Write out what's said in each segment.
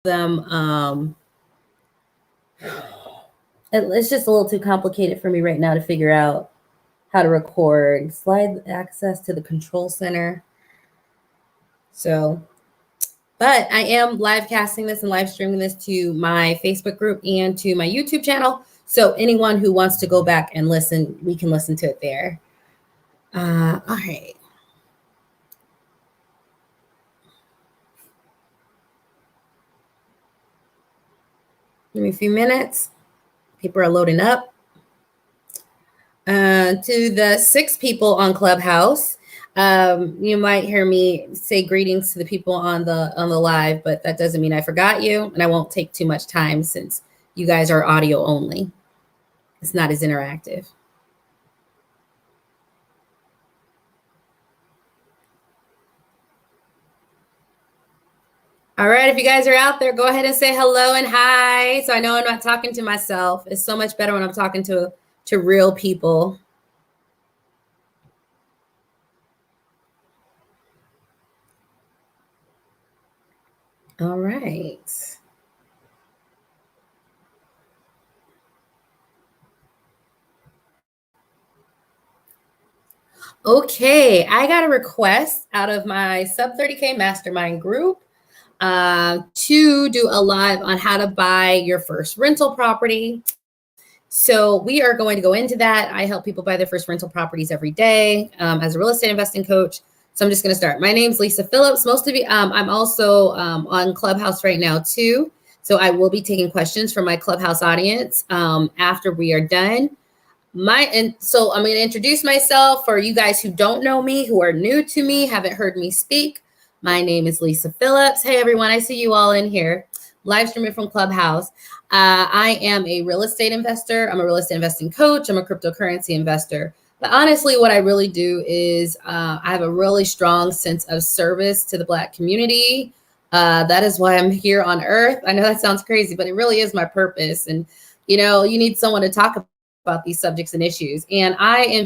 them, it's just a little too complicated for me right now to figure out how to record. Slide access to the control center. So, but I am live casting this and live streaming this to my Facebook group and to my YouTube channel. So anyone who wants to go back and listen, we can listen to it there. All right. Give me a few minutes. People are loading up. To the 6 people on Clubhouse, you might hear me say greetings to the people on the live, but that doesn't mean I forgot you, and I won't take too much time since you guys are audio only. It's not as interactive. All right, if you guys are out there, go ahead and say hello and hi. So I know I'm not talking to myself. It's so much better when I'm talking to real people. All right. Okay, I got a request out of my sub 30K mastermind group to do a live on how to buy your first rental property. So we are going to go into that. I help people buy their first rental properties every day as a real estate investing coach. So I'm just going to start. My name's Lisa Phillips. Most of you, I'm also on Clubhouse right now too. So I will be taking questions from my Clubhouse audience after we are done. So I'm going to introduce myself for you guys who don't know me, who are new to me, haven't heard me speak. My name is Lisa Phillips. Hey, everyone. I see you all in here. Live streaming from Clubhouse. I am a real estate investor. I'm a real estate investing coach. I'm a cryptocurrency investor. But honestly, what I really do is I have a really strong sense of service to the Black community. That is why I'm here on Earth. I know that sounds crazy, but it really is my purpose. And, you know, you need someone to talk about these subjects and issues. And I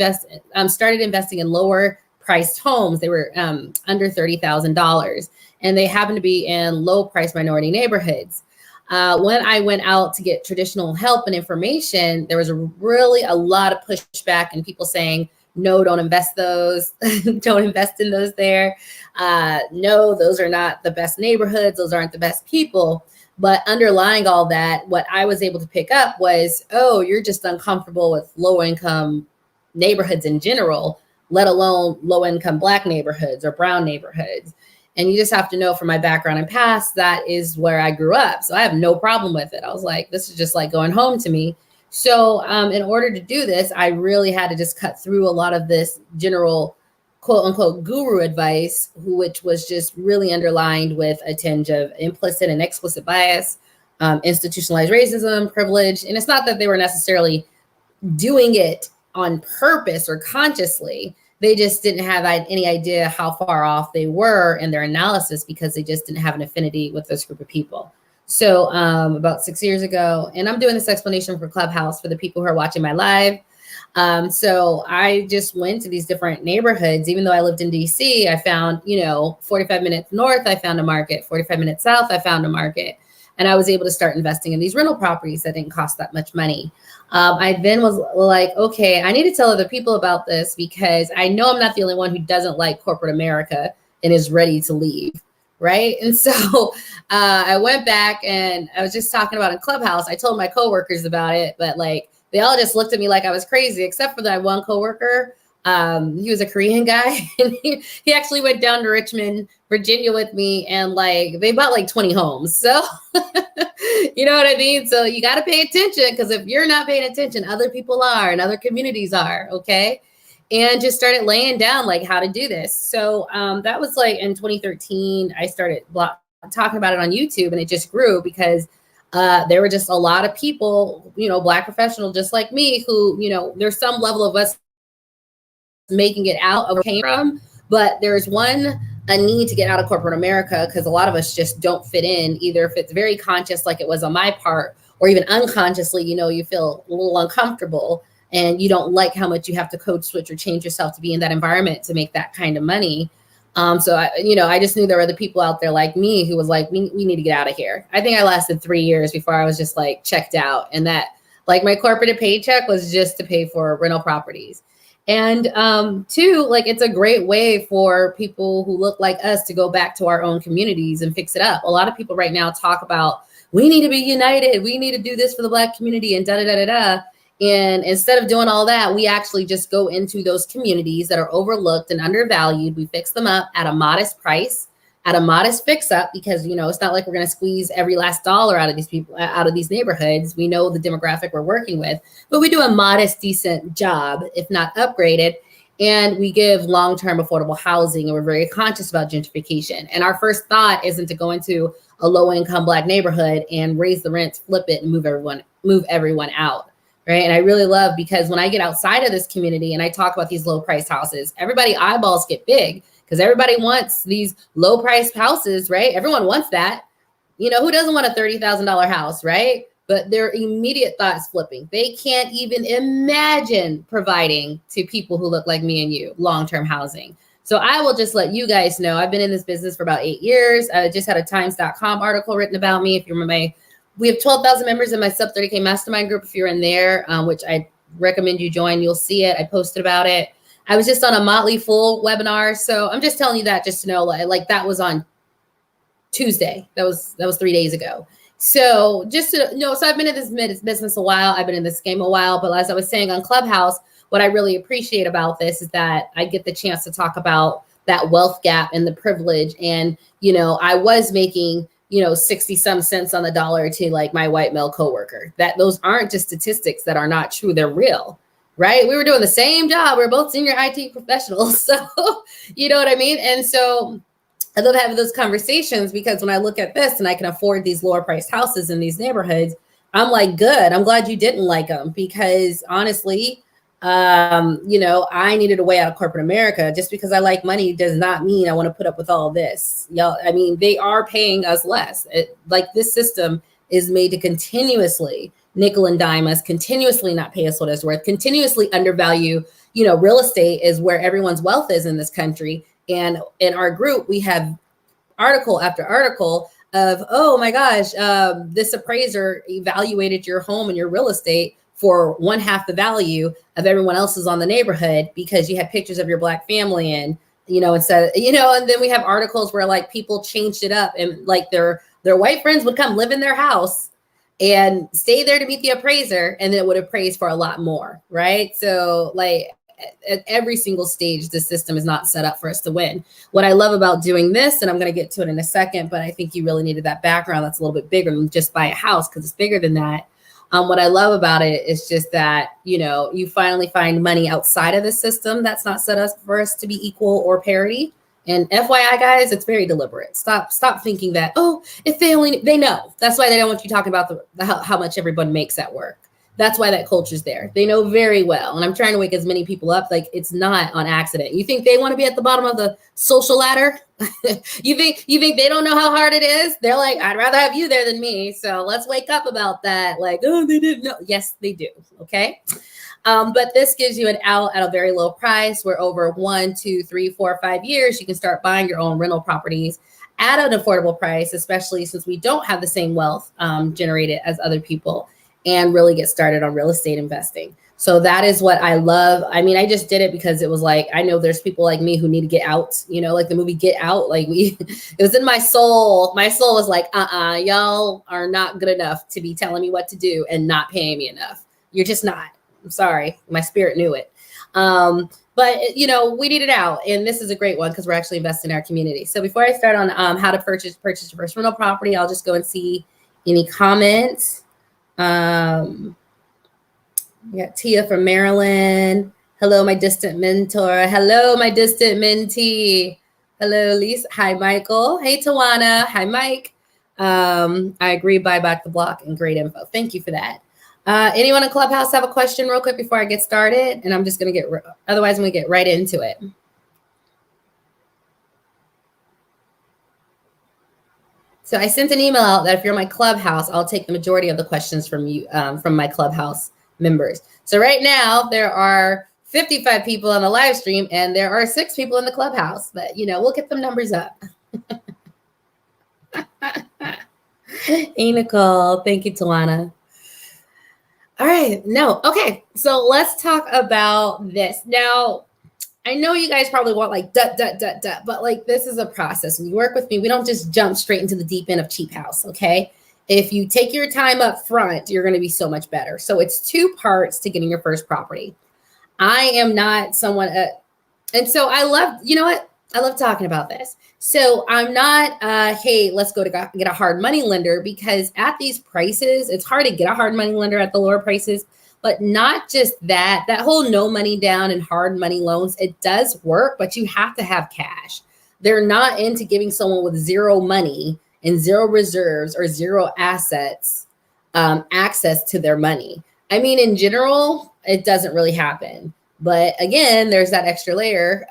started investing in lower priced homes. They were under $30,000, and they happen to be in low price minority neighborhoods. When I went out to get traditional help and information, there was really a lot of pushback and people saying, no, don't invest those. Don't invest in those there. No, those are not the best neighborhoods. Those aren't the best people. But underlying all that, what I was able to pick up was, oh, you're just uncomfortable with low income neighborhoods in general, let alone low income Black neighborhoods or brown neighborhoods. And you just have to know from my background and past, that is where I grew up. So I have no problem with it. I was like, this is just like going home to me. So in order to do this, I really had to just cut through a lot of this general quote unquote guru advice, which was just really underlined with a tinge of implicit and explicit bias, institutionalized racism, privilege. And it's not that they were necessarily doing it on purpose or consciously. They just didn't have any idea how far off they were in their analysis because they just didn't have an affinity with this group of people. So about 6 years ago, and I'm doing this explanation for Clubhouse for the people who are watching my live. So I just went to these different neighborhoods. Even though I lived in DC, I found, 45 minutes north, I found a market, 45 minutes south, I found a market. And I was able to start investing in these rental properties that didn't cost that much money. I then was like, okay, I need to tell other people about this because I know I'm not the only one who doesn't like corporate America and is ready to leave, right? And so I went back and I was just talking about it in Clubhouse. I told my coworkers about it, but like they all just looked at me like I was crazy, except for that one coworker. He was a Korean guy, and he actually went down to Richmond, Virginia with me, and like they bought like 20 homes. So you know what I mean? So you got to pay attention, because if you're not paying attention, other people are and other communities are. Okay. And just started laying down like how to do this. So that was like in 2013, I started talking about it on YouTube, and it just grew because there were just a lot of people, Black professionals just like me who, there's some level of us making it out of where we came from, but there's a need to get out of corporate America because a lot of us just don't fit in, either if it's very conscious like it was on my part, or even unconsciously, you feel a little uncomfortable and you don't like how much you have to code switch or change yourself to be in that environment to make that kind of money. So I just knew there were other people out there like me who was like, we need to get out of here. I think I lasted 3 years before I was just like checked out, and that like my corporate paycheck was just to pay for rental properties. And two, like it's a great way for people who look like us to go back to our own communities and fix it up. A lot of people right now talk about we need to be united, we need to do this for the Black community, and da da da da da. And instead of doing all that, we actually just go into those communities that are overlooked and undervalued. We fix them up at a modest price, at a modest fix up, because, it's not like we're going to squeeze every last dollar out of these people, out of these neighborhoods. We know the demographic we're working with, but we do a modest, decent job, if not upgraded. And we give long-term affordable housing, and we're very conscious about gentrification. And our first thought isn't to go into a low-income Black neighborhood and raise the rents, flip it, and move everyone out. Right. And I really love, because when I get outside of this community and I talk about these low price houses, everybody eyeballs get big because everybody wants these low price houses. Right. Everyone wants that. Who doesn't want a $30,000 house? Right. But their immediate thoughts flipping. They can't even imagine providing to people who look like me and you long-term housing. So I will just let you guys know, I've been in this business for about 8 years. I just had a times.com article written about me. If you remember, we have 12,000 members in my sub 30K mastermind group. If you're in there, which I recommend you join, you'll see it. I posted about it. I was just on a Motley Fool webinar. So I'm just telling you that just to know, like that was on Tuesday. That was 3 days ago. So just to know, so I've been in this business a while. I've been in this game a while. But as I was saying on Clubhouse, what I really appreciate about this is that I get the chance to talk about that wealth gap and the privilege. And, I was making 60 some cents on the dollar to like my white male coworker. That those aren't just statistics that are not true. They're real, right? We were doing the same job. We're both senior IT professionals. So, you know what I mean? And so I love having those conversations, because when I look at this and I can afford these lower priced houses in these neighborhoods, I'm like, good. I'm glad you didn't like them, because honestly, I needed a way out of corporate America. Just because I like money does not mean I want to put up with all this. Y'all, I mean, they are paying us less. Like this system is made to continuously nickel and dime us, continuously not pay us what it's worth, continuously undervalue. Real estate is where everyone's wealth is in this country. And in our group, we have article after article of, oh my gosh, this appraiser evaluated your home and your real estate for 1/2 the value of everyone else's on the neighborhood, because you had pictures of your Black family in, instead, and then we have articles where like people changed it up, and like their white friends would come live in their house and stay there to meet the appraiser, and then it would appraise for a lot more. Right. So like at every single stage, the system is not set up for us to win. What I love about doing this, and I'm going to get to it in a second, but I think you really needed that background that's a little bit bigger than just buy a house, because it's bigger than that. What I love about it is just that, you finally find money outside of the system that's not set up for us to be equal or parity. And FYI, guys, it's very deliberate. Stop thinking that, oh, if they know. That's why they don't want you talking about how much everyone makes at work. That's why that culture's there. They know very well. And I'm trying to wake as many people up. Like, it's not on accident. You think they want to be at the bottom of the social ladder? you think they don't know how hard it is? They're like, I'd rather have you there than me. So let's wake up about that. Like, oh, they didn't know. Yes, they do. Okay. But this gives you an out at a very low price, where over 1, 2, 3, 4, 5 years, you can start buying your own rental properties at an affordable price, especially since we don't have the same wealth generated as other people, and really get started on real estate investing. So that is what I love. I mean, I just did it because it was like, I know there's people like me who need to get out, like the movie Get Out, like it was in my soul. My soul was like, y'all are not good enough to be telling me what to do and not paying me enough. You're just not. I'm sorry. My spirit knew it. But we need it out. And this is a great one because we're actually investing in our community. So before I start on how to purchase your first rental property, I'll just go and see any comments. We got Tia from Maryland. Hello, my distant mentor. Hello, my distant mentee. Hello, Lisa. Hi, Michael. Hey, Tawana. Hi, Mike. I agree. Buy back the block and great info. Thank you for that. Anyone in Clubhouse have a question real quick before I get started? And I'm just going to otherwise I'm going to get right into it. So I sent an email out that if you're in my Clubhouse, I'll take the majority of the questions from you, from my Clubhouse members. So right now there are 55 people on the live stream, and there are 6 people in the clubhouse, but we'll get them numbers up. Hey, Nicole. Thank you, Tawana. All right. No. Okay. So let's talk about this. Now, I know you guys probably want like, but like, this is a process. When you work with me, we don't just jump straight into the deep end of cheap house. Okay. If you take your time up front, you're going to be so much better. So it's 2 parts to getting your first property. I am not someone, and so I love, I love talking about this. So I'm not, hey, let's go to get a hard money lender, because at these prices, it's hard to get a hard money lender at the lower prices. But not just that whole no money down and hard money loans, it does work, but you have to have cash. They're not into giving someone with 0 money and 0 reserves or 0 assets access to their money. I mean, in general, it doesn't really happen. But again, there's that extra layer.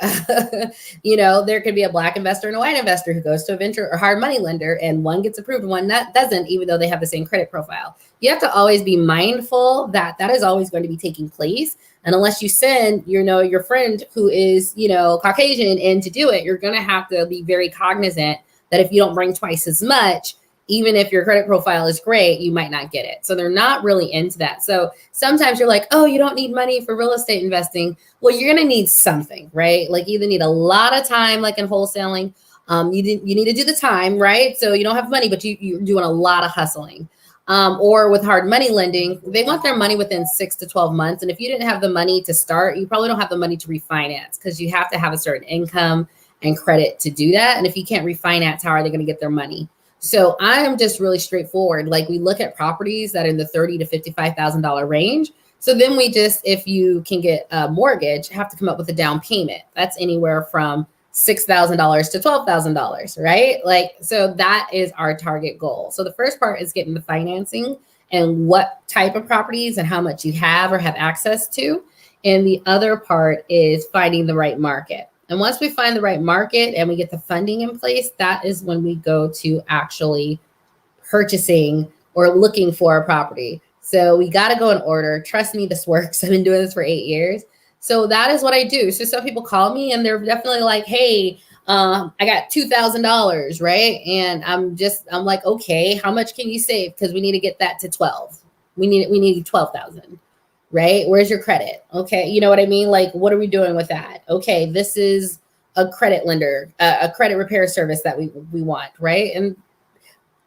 There could be a black investor and a white investor who goes to a venture or hard money lender, and one gets approved and one doesn't, even though they have the same credit profile. You have to always be mindful that that is always going to be taking place. And unless you send, your friend who is, Caucasian in to do it, you're going to have to be very cognizant that if you don't bring twice as much, even if your credit profile is great, you might not get it. So they're not really into that. So sometimes you're like, oh, you don't need money for real estate investing. Well, you're going to need something, right? Like you either need a lot of time, like in wholesaling. You need to do the time, right? So you don't have money, but you're doing a lot of hustling. Or with hard money lending, they want their money within 6 to 12 months. And if you didn't have the money to start, you probably don't have the money to refinance, because you have to have a certain income and credit to do that. And if you can't refinance, how are they going to get their money? So I am just really straightforward. Like we look at properties that are in the $30,000 to $55,000 range. So then we just, if you can get a mortgage, have to come up with a down payment. That's anywhere from $6,000 to $12,000, right? Like, so that is our target goal. So the first part is getting the financing and what type of properties and how much you have or have access to. And the other part is finding the right market. And once we find the right market and we get the funding in place, that is when we go to actually purchasing or looking for a property. So we got to go in order. Trust me, this works. I've been doing this for 8 years. So that is what I do. So some people call me and they're definitely like, hey, I got $2,000, right? And I'm like, okay, how much can you save? Because we need to get that to 12. We need 12,000. Right? Where's your credit? Okay. You know what I mean? Like, what are we doing with that? Okay. This is a credit lender, a credit repair service that we want. Right. And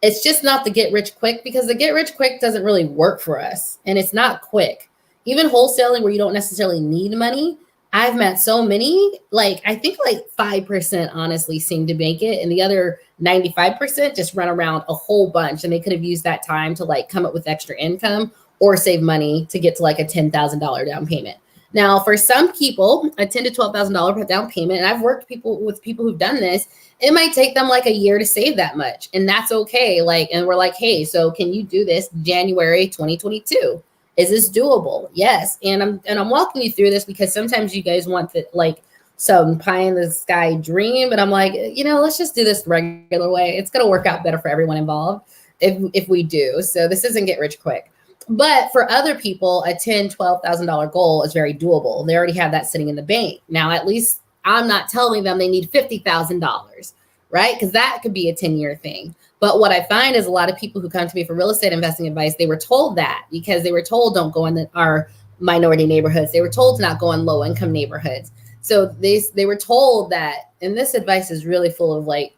it's just not the get rich quick, because the get rich quick doesn't really work for us. And it's not quick. Even wholesaling where you don't necessarily need money. I've met so many, like, I think like 5% honestly seem to make it. And the other 95% just run around a whole bunch. And they could have used that time to like come up with extra income or save money to get to like a $10,000 down payment. Now, for some people, a $10,000 to $12,000 down payment, and I've worked with people who've done this, it might take them like a year to save that much. And that's okay. Like, and we're like, hey, so can you do this January 2022? Is this doable? Yes. And I'm walking you through this because sometimes you guys want the, like, some pie in the sky dream. But I'm like, let's just do this the regular way. It's going to work out better for everyone involved if we do. So this isn't get rich quick. But for other people, a $10,000, $12,000 goal is very doable. They already have that sitting in the bank. Now, at least I'm not telling them they need $50,000, right? Because that could be a 10-year thing. But what I find is a lot of people who come to me for real estate investing advice, they were told that because they were told don't go in our minority neighborhoods. They were told to not go in low income neighborhoods. So they were told that, and this advice is really full of like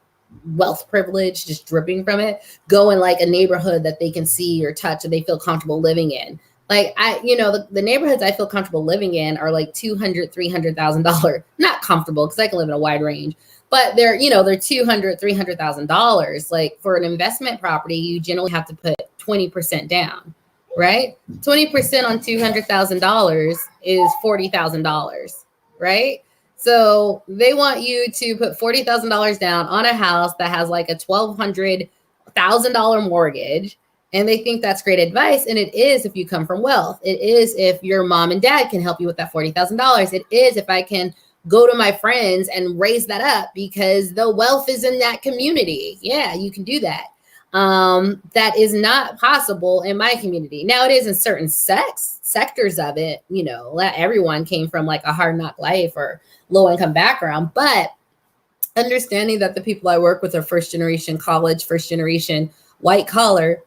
wealth privilege just dripping from it. Go in like a neighborhood that they can see or touch and they feel comfortable living in. Like the neighborhoods I feel comfortable living in are like $200,000, $300,000. Not comfortable because I can live in a wide range, but they're $200,000, $300,000. Like for an investment property, you generally have to put 20% down, right? 20% on $200,000 is $40,000, right? So they want you to put $40,000 down on a house that has like a $1,200,000 mortgage. And they think that's great advice. And it is if you come from wealth. It is if your mom and dad can help you with that $40,000. It is if I can go to my friends and raise that up because the wealth is in that community. Yeah, you can do that. That is not possible in my community. Now it is in certain sectors of it, you know, everyone came from like a hard knock life or low income background, but understanding that the people I work with are first generation college, first generation white collar,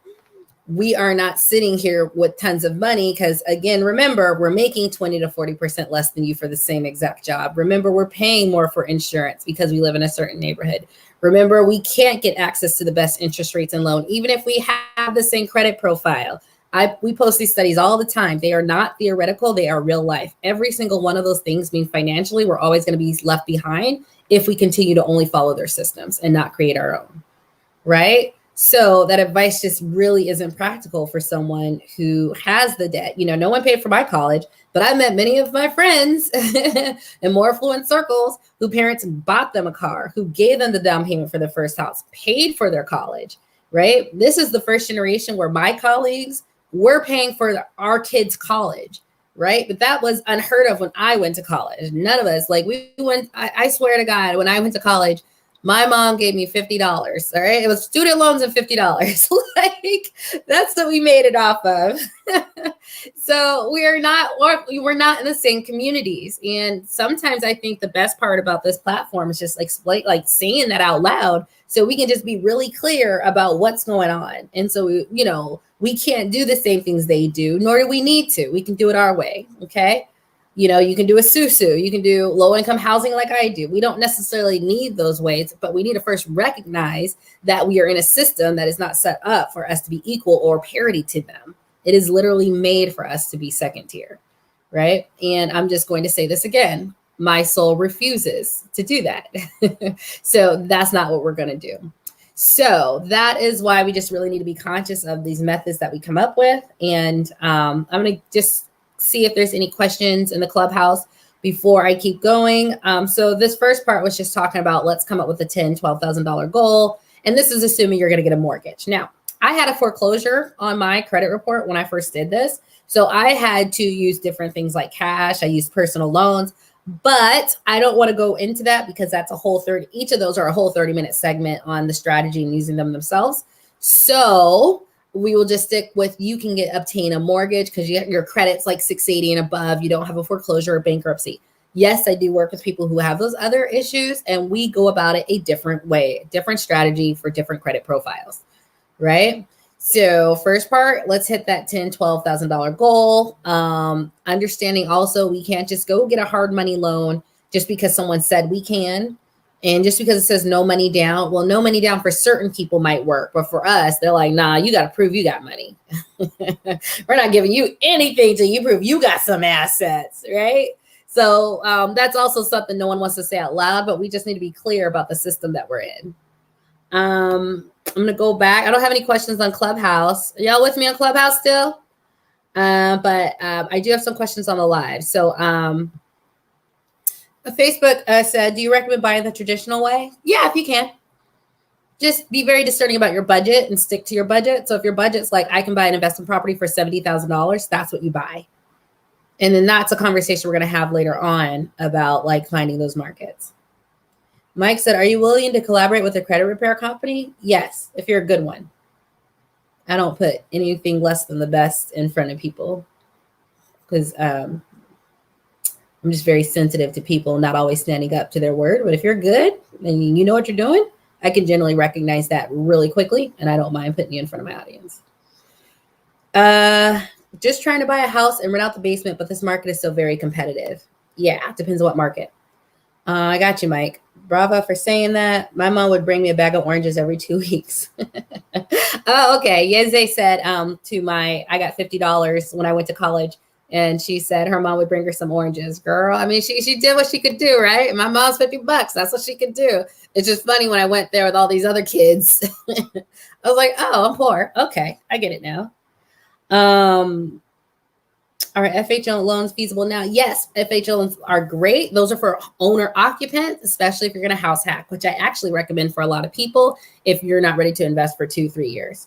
we are not sitting here with tons of money because, again, remember, we're making 20 to 40% less than you for the same exact job. Remember, we're paying more for insurance because we live in a certain neighborhood. Remember, we can't get access to the best interest rates and loan, even if we have the same credit profile. We post these studies all the time. They are not theoretical. They are real life. Every single one of those things mean financially, we're always going to be left behind if we continue to only follow their systems and not create our own, right? So that advice just really isn't practical for someone who has the debt. You know, no one paid for my college, but I met many of my friends in more affluent circles who parents bought them a car, who gave them the down payment for their first house, paid for their college, right? This is the first generation where my colleagues were paying for our kids' college, right? But that was unheard of when I went to college. None of us, like I swear to God, when I went to college, my mom gave me $50. All right. It was student loans and $50. Like that's what we made it off of. So we're not in the same communities. And sometimes I think the best part about this platform is just like saying that out loud so we can just be really clear about what's going on. And so, we can't do the same things they do, nor do we need to. We can do it our way. Okay. You can do a susu, you can do low income housing like I do. We don't necessarily need those ways, but we need to first recognize that we are in a system that is not set up for us to be equal or parity to them. It is literally made for us to be second tier, right? And I'm just going to say this again. My soul refuses to do that. So that's not what we're going to do. So that is why we just really need to be conscious of these methods that we come up with. And I'm going to just see if there's any questions in the clubhouse before I keep going. So this first part was just talking about let's come up with a $10,000, $12,000 goal. And this is assuming you're going to get a mortgage. Now, I had a foreclosure on my credit report when I first did this. So I had to use different things like cash. I used personal loans, but I don't want to go into that because that's each of those are a whole 30-minute segment on the strategy and using them themselves. So we will just stick with you can obtain a mortgage because your credit's like 680 and above. You don't have a foreclosure or bankruptcy. Yes, I do work with people who have those other issues, and we go about it a different way, different strategy for different credit profiles, right? So first part, let's hit that $10,000, $12,000 goal. Understanding also we can't just go get a hard money loan just because someone said we can. And just because it says no money down, well, no money down for certain people might work. But for us, they're like, nah, you got to prove you got money. We're not giving you anything till you prove you got some assets, right? So that's also something no one wants to say out loud, but we just need to be clear about the system that we're in. I'm going to go back. I don't have any questions on Clubhouse. Are y'all with me on Clubhouse still? But I do have some questions on the live. So Facebook said, do you recommend buying the traditional way? Yeah, if you can. Just be very discerning about your budget and stick to your budget. So if your budget's like, I can buy an investment property for $70,000, that's what you buy. And then that's a conversation we're going to have later on about like finding those markets. Mike said, are you willing to collaborate with a credit repair company? Yes, if you're a good one. I don't put anything less than the best in front of people because I'm just very sensitive to people not always standing up to their word. But if you're good and you know what you're doing, I can generally recognize that really quickly. And I don't mind putting you in front of my audience. Just trying to buy a house and rent out the basement, but this market is still very competitive. Yeah, it depends on what market. I got you, Mike. Bravo for saying that. My mom would bring me a bag of oranges every 2 weeks. Oh, okay. Yeze said I got $50 when I went to college. And she said her mom would bring her some oranges. Girl, I mean, she did what she could do, right? My mom's $50. That's what she could do. It's just funny when I went there with all these other kids. I was like, oh, I'm poor. Okay, I get it now. Are FHA loans feasible now? Yes, FHA loans are great. Those are for owner occupants, especially if you're going to house hack, which I actually recommend for a lot of people if you're not ready to invest for 2-3 years.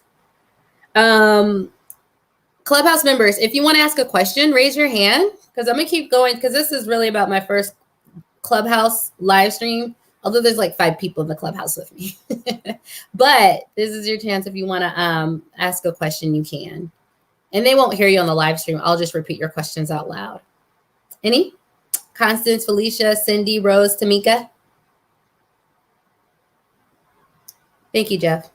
Clubhouse members, if you want to ask a question, raise your hand because I'm going to keep going because this is really about my first Clubhouse live stream. Although there's like 5 people in the clubhouse with me. But this is your chance. If you want to ask a question, you can. And they won't hear you on the live stream. I'll just repeat your questions out loud. Any? Constance, Felicia, Cindy, Rose, Tamika? Thank you, Jeff.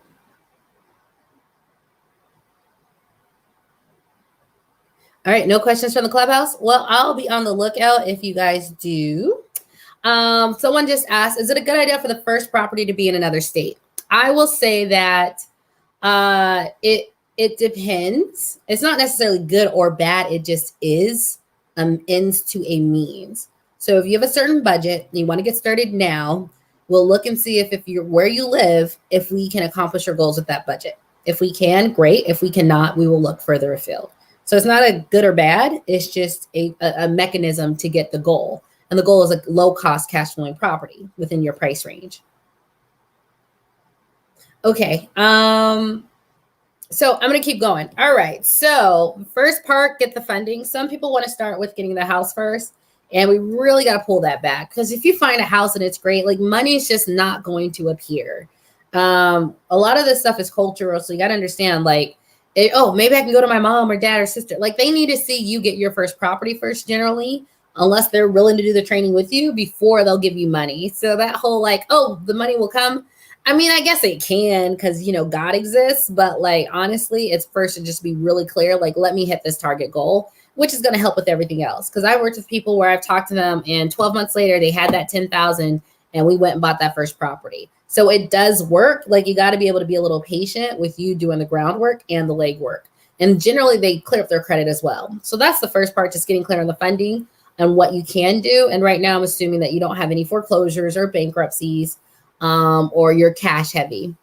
All right, no questions from the clubhouse? Well, I'll be on the lookout if you guys do. Someone just asked, is it a good idea for the first property to be in another state? I will say that it depends. It's not necessarily good or bad. It just is ends to a means. So if you have a certain budget and you want to get started now, we'll look and see if you're where you live, if we can accomplish your goals with that budget. If we can, great. If we cannot, we will look further afield. So it's not a good or bad. It's just a mechanism to get the goal. And the goal is a low cost cash flowing property within your price range. Okay. So I'm going to keep going. All right. So first part, get the funding. Some people want to start with getting the house first. And we really got to pull that back, because if you find a house and it's great, like money is just not going to appear. A lot of this stuff is cultural. So you got to understand, like, maybe I can go to my mom or dad or sister. Like, they need to see you get your first property first, generally, unless they're willing to do the training with you before they'll give you money. So that whole like, oh, the money will come. I mean, I guess it can, because, you know, God exists. But like, honestly, it's first to just be really clear. Like, let me hit this target goal, which is going to help with everything else. Because I worked with people where I've talked to them and 12 months later, they had that 10,000 and we went and bought that first property. So it does work. Like, you got to be able to be a little patient with you doing the groundwork and the legwork. And generally they clear up their credit as well. So that's the first part, just getting clear on the funding and what you can do. And right now I'm assuming that you don't have any foreclosures or bankruptcies, or you're cash heavy.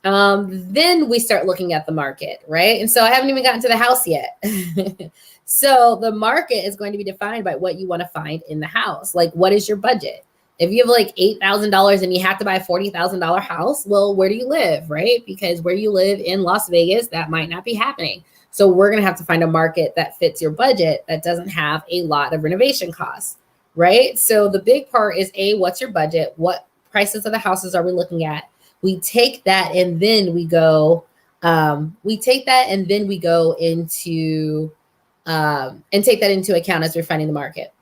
Then we start looking at the market, right? And so I haven't even gotten to the house yet. So the market is going to be defined by what you want to find in the house. Like, what is your budget? If you have like $8,000 and you have to buy a $40,000 house, well, where do you live, right? Because where you live in Las Vegas, that might not be happening. So we're going to have to find a market that fits your budget that doesn't have a lot of renovation costs, right? So the big part is, what's your budget? What prices of the houses are we looking at? We take that and then we go, into, and take that into account as we're finding the market.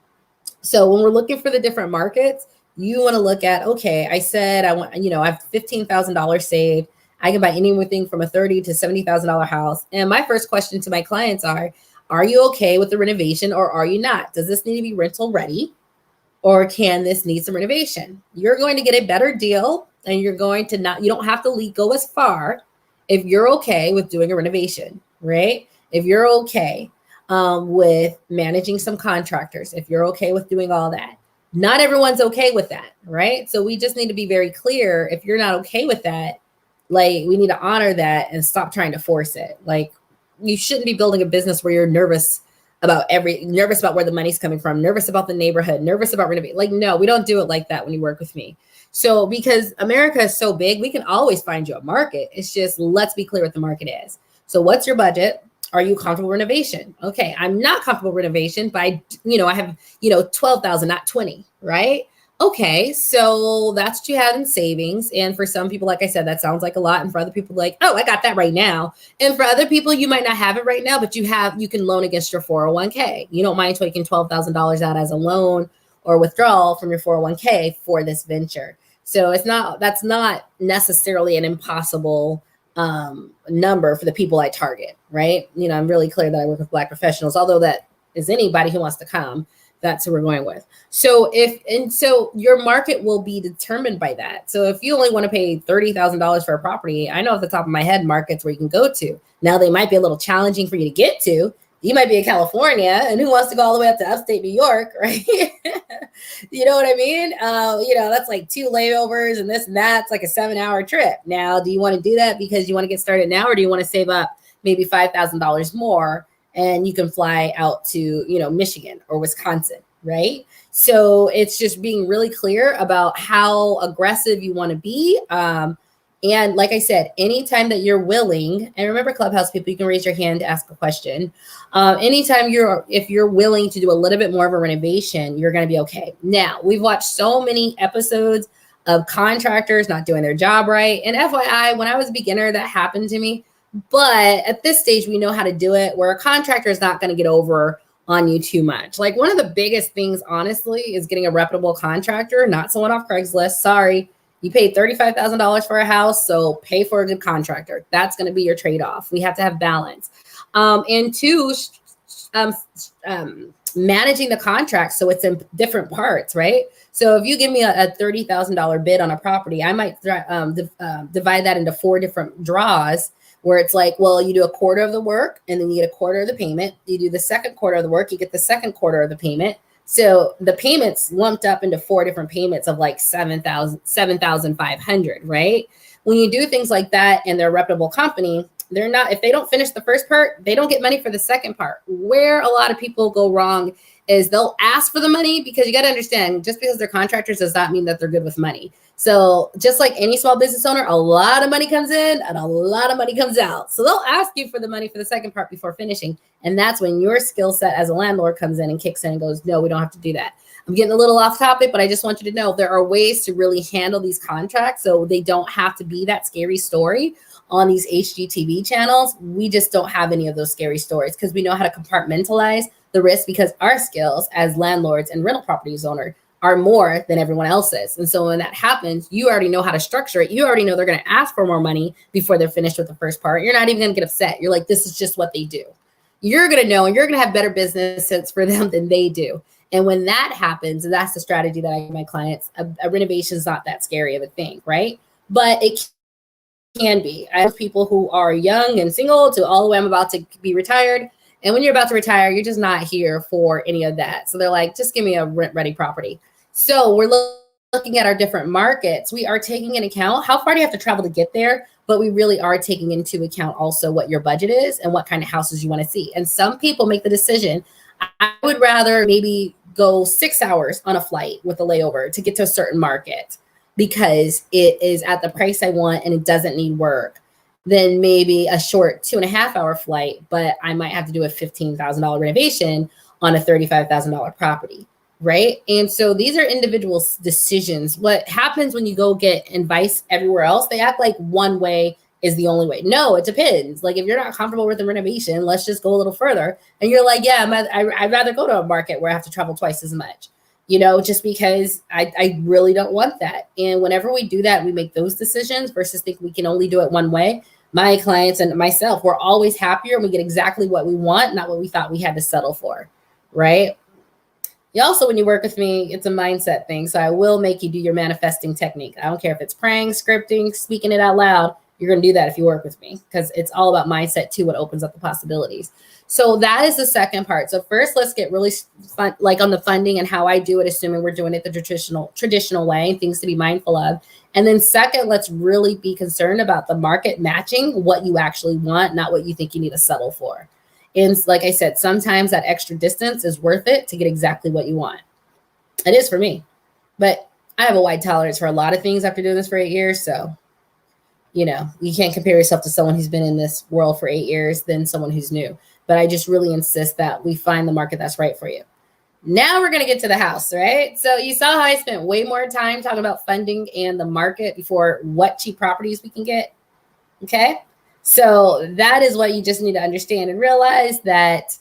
So when we're looking for the different markets, you want to look at, okay, I said I want, I have $15,000 saved. I can buy anything from a $30,000 to $70,000 house. And my first question to my clients are you okay with the renovation or are you not? Does this need to be rental ready, or can this need some renovation? You're going to get a better deal, and you're going to you don't have to go as far if you're okay with doing a renovation, right? If you're okay with managing some contractors, if you're okay with doing all that. Not everyone's okay with that, right? So we just need to be very clear. If you're not okay with that, like, we need to honor that and stop trying to force it. Like, you shouldn't be building a business where you're nervous about where the money's coming from, nervous about the neighborhood, nervous about renovating. Like, no, we don't do it like that when you work with me. So because America is so big, we can always find you a market. It's just, let's be clear what the market is. So what's your budget? Are you comfortable with renovation? Okay, I'm not comfortable with renovation, but I have, 12,000, not 20, right? Okay, so that's what you have in savings. And for some people, like I said, that sounds like a lot. And for other people, like, oh, I got that right now. And for other people, you might not have it right now, but you can loan against your 401k. You don't mind taking $12,000 out as a loan or withdrawal from your 401k for this venture. So that's not necessarily an impossible number for the people I target, right? I'm really clear that I work with Black professionals, although that is anybody who wants to come. That's who we're going with. So your market will be determined by that. So if you only want to pay $30,000 for a property, I know off the top of my head markets where you can go to. Now they might be a little challenging for you to get to. You might be in California, and who wants to go all the way up to upstate New York, right? You know what I mean? That's like 2 layovers and this and that. It's like a 7-hour trip. Now, do you want to do that because you want to get started now, or do you want to save up maybe $5,000 more and you can fly out to, Michigan or Wisconsin, right? So it's just being really clear about how aggressive you want to be. And like I said, anytime that you're willing, and remember, Clubhouse people, you can raise your hand to ask a question. Anytime if you're willing to do a little bit more of a renovation, you're going to be okay. Now, we've watched so many episodes of contractors not doing their job right. And FYI, when I was a beginner, that happened to me. But at this stage, we know how to do it where a contractor is not going to get over on you too much. Like one of the biggest things, honestly, is getting a reputable contractor, not someone off Craigslist. Sorry, you paid $35,000 for a house, so pay for a good contractor. That's going to be your trade-off. We have to have balance. And two, managing the contract so it's in different parts, right? So if you give me a $30,000 bid on a property, I might divide that into 4 different draws where it's like, well, you do a quarter of the work and then you get a quarter of the payment. You do the second quarter of the work, you get the second quarter of the payment. So the payments lumped up into 4 different payments of like $7,500, right? When you do things like that and they're a reputable company, they're not, if they don't finish the first part, they don't get money for the second part. Where a lot of people go wrong is they'll ask for the money, because you got to understand, just because they're contractors does not mean that they're good with money. So just like any small business owner, a lot of money comes in and a lot of money comes out. So they'll ask you for the money for the second part before finishing. And that's when your skill set as a landlord comes in and kicks in and goes, no, we don't have to do that. I'm getting a little off topic, but I just want you to know there are ways to really handle these contracts so they don't have to be that scary story on these HGTV channels. We just don't have any of those scary stories because we know how to compartmentalize the risk, because our skills as landlords and rental properties owner are more than everyone else's. And so when that happens, you already know how to structure it. You already know they're going to ask for more money before they're finished with the first part. You're not even going to get upset. You're like, this is just what they do. You're going to know, and you're going to have better business sense for them than they do. And when that happens, and that's the strategy that I give my clients, a renovation is not that scary of a thing, right? But it can be. I have people who are young and single to all the way I'm about to be retired. And when you're about to retire, you're just not here for any of that. So they're like, just give me a rent-ready property. So we're looking at our different markets. We are taking into account how far do you have to travel to get there, but we really are taking into account also what your budget is and what kind of houses you want to see. And some people make the decision, I would rather maybe go 6 hours on a flight with a layover to get to a certain market because it is at the price I want and it doesn't need work, than maybe a short 2.5 hour flight, but I might have to do a $15,000 renovation on a $35,000 property, right? And so these are individual decisions. What happens when you go get advice everywhere else, they act like one way is the only way. No, it depends. Like if you're not comfortable with the renovation, let's just go a little further. And you're like, yeah, I'd rather go to a market where I have to travel twice as much, you know, just because I really don't want that. And whenever we do that, we make those decisions versus think we can only do it one way. My clients and myself, we're always happier and we get exactly what we want, not what we thought we had to settle for, right? You also, when you work with me, it's a mindset thing. So I will make you do your manifesting technique. I don't care if it's praying, scripting, speaking it out loud. You're going to do that if you work with me, because it's all about mindset too, what opens up the possibilities. So that is the second part. So first, let's get really fun, like on the funding and how I do it, assuming we're doing it the traditional way, things to be mindful of. And then second, let's really be concerned about the market matching what you actually want, not what you think you need to settle for. And like I said, sometimes that extra distance is worth it to get exactly what you want. It is for me, but I have a wide tolerance for a lot of things after doing this for 8 years. So, you know, you can't compare yourself to someone who's been in this world for 8 years than someone who's new. But I just really insist that we find the market that's right for you. Now we're going to get to the house, right? So you saw how I spent way more time talking about funding and the market before what cheap properties we can get. Okay. So that is what you just need to understand and realize that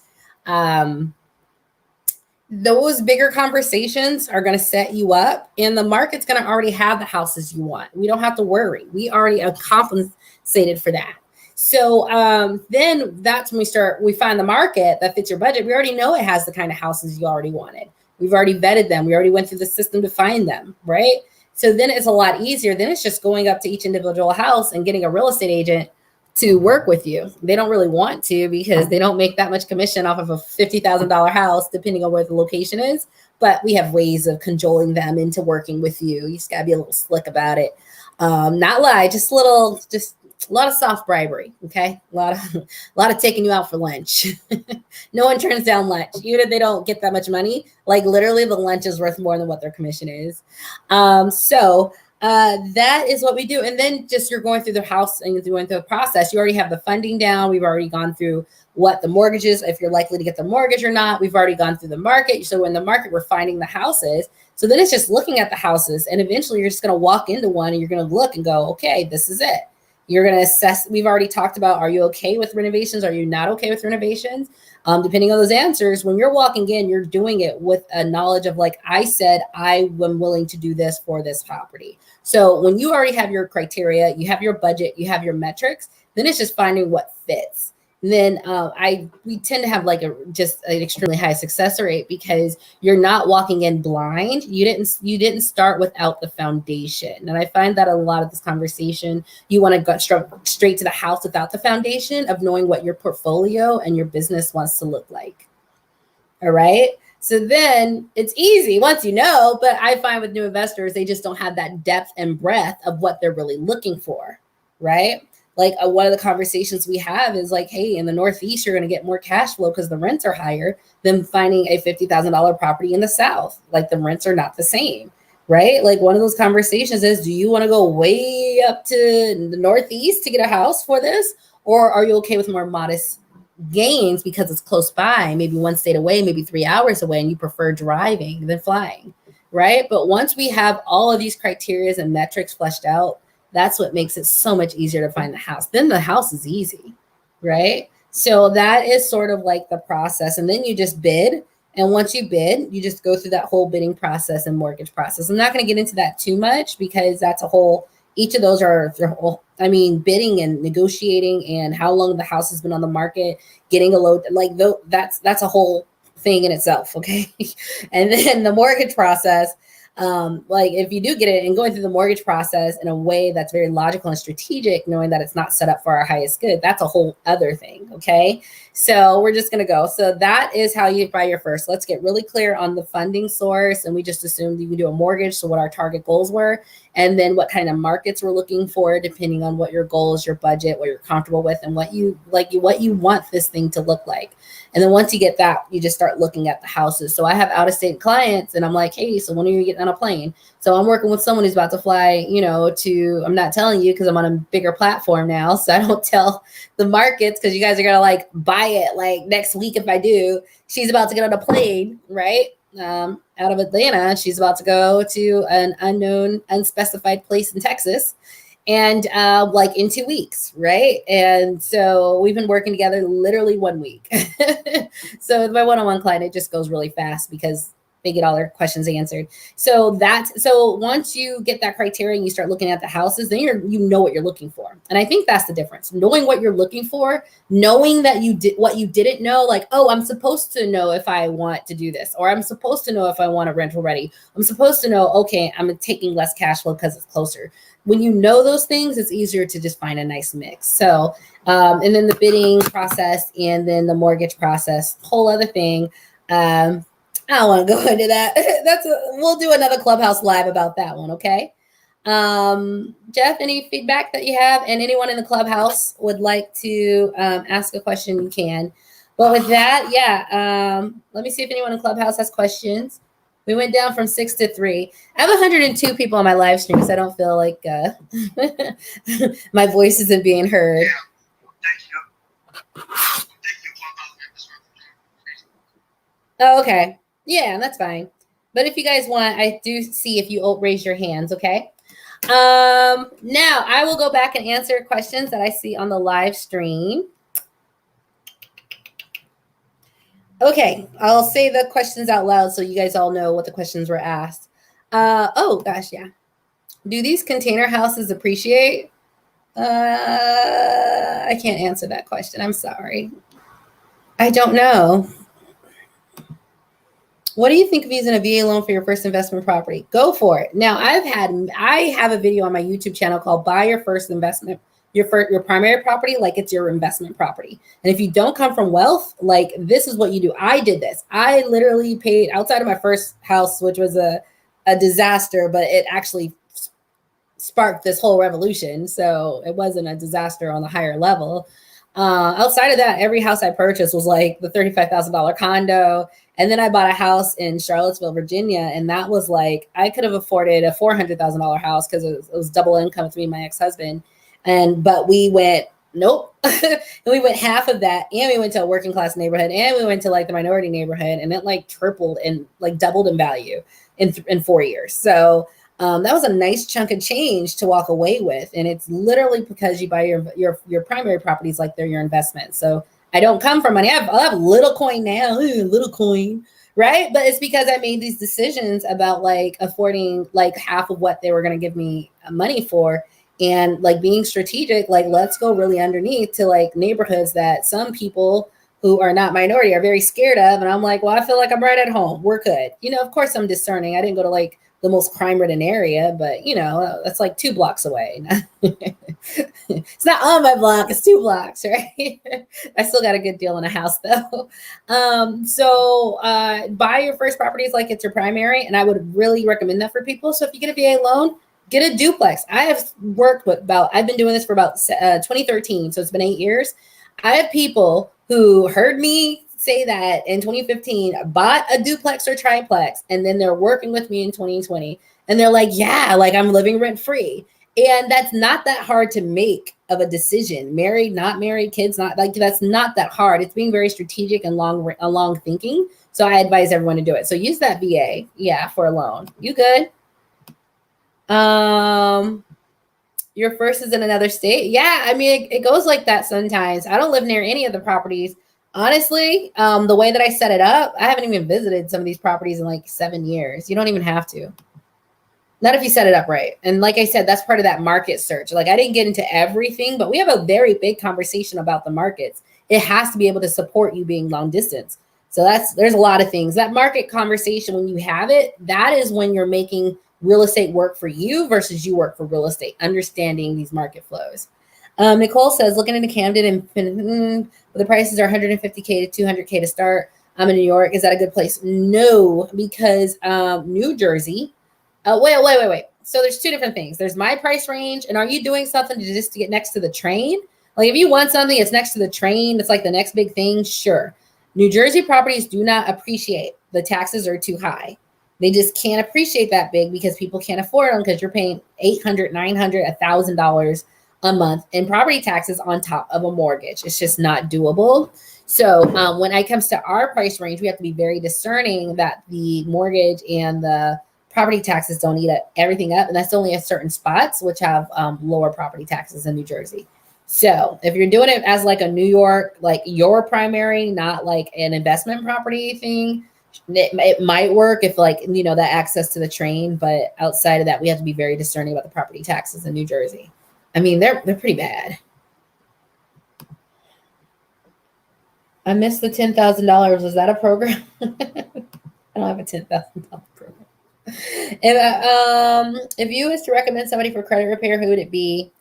those bigger conversations are going to set you up, and the market's going to already have the houses you want. We don't have to worry. We already are compensated for that. So then that's when we find the market that fits your budget. We already know it has the kind of houses you already wanted. We've already vetted them. We already went through the system to find them, right? So then it's a lot easier. Then it's just going up to each individual house and getting a real estate agent to work with you. They don't really want to because they don't make that much commission off of a $50,000 house, depending on where the location is. But we have ways of cajoling them into working with you. You just gotta be a little slick about it. Not lie, just a lot of soft bribery, okay? A lot of taking you out for lunch. No one turns down lunch, even if they don't get that much money. Like literally, the lunch is worth more than what their commission is. So That is what we do. And then just you're going through the house and you're going through the process. You already have the funding down. We've already gone through what the mortgage is, if you're likely to get the mortgage or not. We've already gone through the market. So in the market, we're finding the houses. So then it's just looking at the houses. And eventually you're just going to walk into one and you're going to look and go, okay, this is it. You're going to assess. We've already talked about, are you okay with renovations? Are you not okay with renovations? Depending on those answers, when you're walking in, you're doing it with a knowledge of, like I said, I am willing to do this for this property. So when you already have your criteria, you have your budget, you have your metrics, then it's just finding what fits. And then we tend to have like just an extremely high success rate because you're not walking in blind. You didn't start without the foundation. And I find that a lot of this conversation, you want to go straight to the house without the foundation of knowing what your portfolio and your business wants to look like. All right. So then it's easy once you know, but I find with new investors, they just don't have that depth and breadth of what they're really looking for, right? Like one of the conversations we have is like, hey, in the Northeast, you're going to get more cash flow because the rents are higher than finding a $50,000 property in the South. Like the rents are not the same, right? Like one of those conversations is, do you want to go way up to the Northeast to get a house for this? Or are you okay with more modest gains because it's close by, maybe one state away, maybe 3 hours away, and you prefer driving than flying, right? But once we have all of these criteria and metrics fleshed out, that's what makes it so much easier to find the house. Then the house is easy, right? So that is sort of like the process. And then you just bid. And once you bid, you just go through that whole bidding process and mortgage process. I'm not going to get into that too much because that's a whole, each of those are, bidding and negotiating and how long the house has been on the market, getting a load, like that's a whole thing in itself. Okay. And then the mortgage process, like if you do get it and going through the mortgage process in a way that's very logical and strategic, knowing that it's not set up for our highest good, that's a whole other thing. Okay. So we're just going to go. So that is how you buy your first. Let's get really clear on the funding source. And we just assumed you can do a mortgage. So what our target goals were, and then what kind of markets we're looking for, depending on what your goals, your budget, what you're comfortable with, and what you want this thing to look like. And then once you get that, you just start looking at the houses. So I have out-of-state clients and I'm like, hey, so when are you getting on a plane? So I'm working with someone who's about to fly, I'm not telling you because I'm on a bigger platform now. So I don't tell the markets because you guys are going to like buy it like next week. If I do, she's about to get on a plane, right? Out of Atlanta. She's about to go to an unknown, unspecified place in Texas. And like in 2 weeks, right? And so we've been working together literally 1 week. So with my one-on-one client, it just goes really fast because they get all their questions answered. So once you get that criteria and you start looking at the houses, then you know what you're looking for. And I think that's the difference. Knowing what you're looking for, knowing that you did what you didn't know, like, oh, I'm supposed to know if I want to do this, or I'm supposed to know if I want a rental ready. I'm supposed to know, okay, I'm taking less cash flow because it's closer. When you know those things, it's easier to just find a nice mix. So, and then the bidding process and then the mortgage process, whole other thing. I don't want to go into that. We'll do another Clubhouse Live about that one, okay? Jeff, any feedback that you have? And anyone in the Clubhouse would like to ask a question, you can. But with that, let me see if anyone in Clubhouse has questions. We went down from 6 to 3. I have 102 people on my live stream, so I don't feel like my voice isn't being heard. Oh, okay. Yeah, that's fine. But if you guys want, I do see if you raise your hands, okay? Now, I will go back and answer questions that I see on the live stream. Okay, I'll say the questions out loud so you guys all know what the questions were asked. Oh, gosh, yeah. Do these container houses appreciate? I can't answer that question. I'm sorry. I don't know. What do you think of using a VA loan for your first investment property? Go for it. Now, I have a video on my YouTube channel called Buy Your First Investment, your primary property like it's your investment property. And if you don't come from wealth, like this is what you do. I did this. I literally paid outside of my first house, which was a disaster, but it actually sparked this whole revolution. So it wasn't a disaster on the higher level. Outside of that, every house I purchased was like the $35,000 condo. And then I bought a house in Charlottesville, Virginia, and that was like, I could have afforded a $400,000 house because it was double income with me and my ex-husband. But we went, nope. And we went half of that, and we went to a working class neighborhood, and we went to like the minority neighborhood, and it like tripled and like doubled in value in 4 years. So that was a nice chunk of change to walk away with. And it's literally because you buy your primary properties like they're your investment. So I don't come from money. I have little coin now, little coin, right? But it's because I made these decisions about like affording like half of what they were going to give me money for, and like being strategic, like let's go really underneath to like neighborhoods that some people who are not minority are very scared of. And I'm like, well, I feel like I'm right at home. We're good. You know, of course I'm discerning. I didn't go to like the most crime ridden area, but you know, that's like 2 blocks away. It's not on my block, it's 2 blocks, right? I still got a good deal on a house though. So buy your first properties like it's your primary. And I would really recommend that for people. So if you get a VA loan, get a duplex. I have worked with I've been doing this for about 2013. So it's been 8 years. I have people who heard me say that in 2015, bought a duplex or triplex, and then they're working with me in 2020. And they're like, yeah, like I'm living rent free. And that's not that hard to make of a decision. Married, not married, kids, not like, that's not that hard. It's being very strategic and long thinking. So I advise everyone to do it. So use that VA, yeah, for a loan. You good? Your first is in another state. Yeah, I mean, it goes like that sometimes. I don't live near any of the properties. Honestly, the way that I set it up, I haven't even visited some of these properties in like 7 years. You don't even have to. Not if you set it up right. And like I said, that's part of that market search. Like I didn't get into everything, but we have a very big conversation about the markets. It has to be able to support you being long distance. So there's a lot of things. That market conversation, when you have it, that is when you're making real estate work for you versus you work for real estate, understanding these market flows. Nicole says, looking into Camden and the prices are 150K to 200K to start. I'm in New York. Is that a good place? No, because New Jersey. Wait. So there's 2 different things. There's my price range, and are you doing something just to get next to the train? Like if you want something that's next to the train, it's like the next big thing, sure. New Jersey properties do not appreciate. The taxes are too high. They just can't appreciate that big because people can't afford them because you're paying $800, $900, $1,000 a month in property taxes on top of a mortgage. It's just not doable. So when it comes to our price range, we have to be very discerning that the mortgage and the property taxes don't eat everything up. And that's only at certain spots, which have lower property taxes in New Jersey. So if you're doing it as like a New York, like your primary, not like an investment property thing, it might work if like, you know, that access to the train, but outside of that, we have to be very discerning about the property taxes in New Jersey. I mean, they're pretty bad. I missed the $10,000. Was that a program? I don't have a $10,000 program. If you was to recommend somebody for credit repair, who would it be?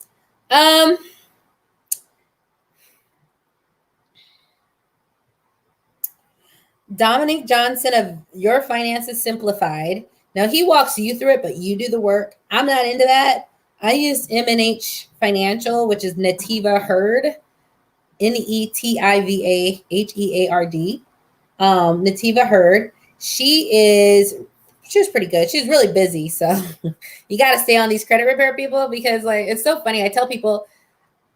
Dominic Johnson of Your Finances Simplified. Now he walks you through it, but you do the work. I'm not into that. I use M&H Financial, which is Nativa Hurd, Netivaherd. Nativa Hurd. She's pretty good. She's really busy. So you got to stay on these credit repair people because like, it's so funny. I tell people,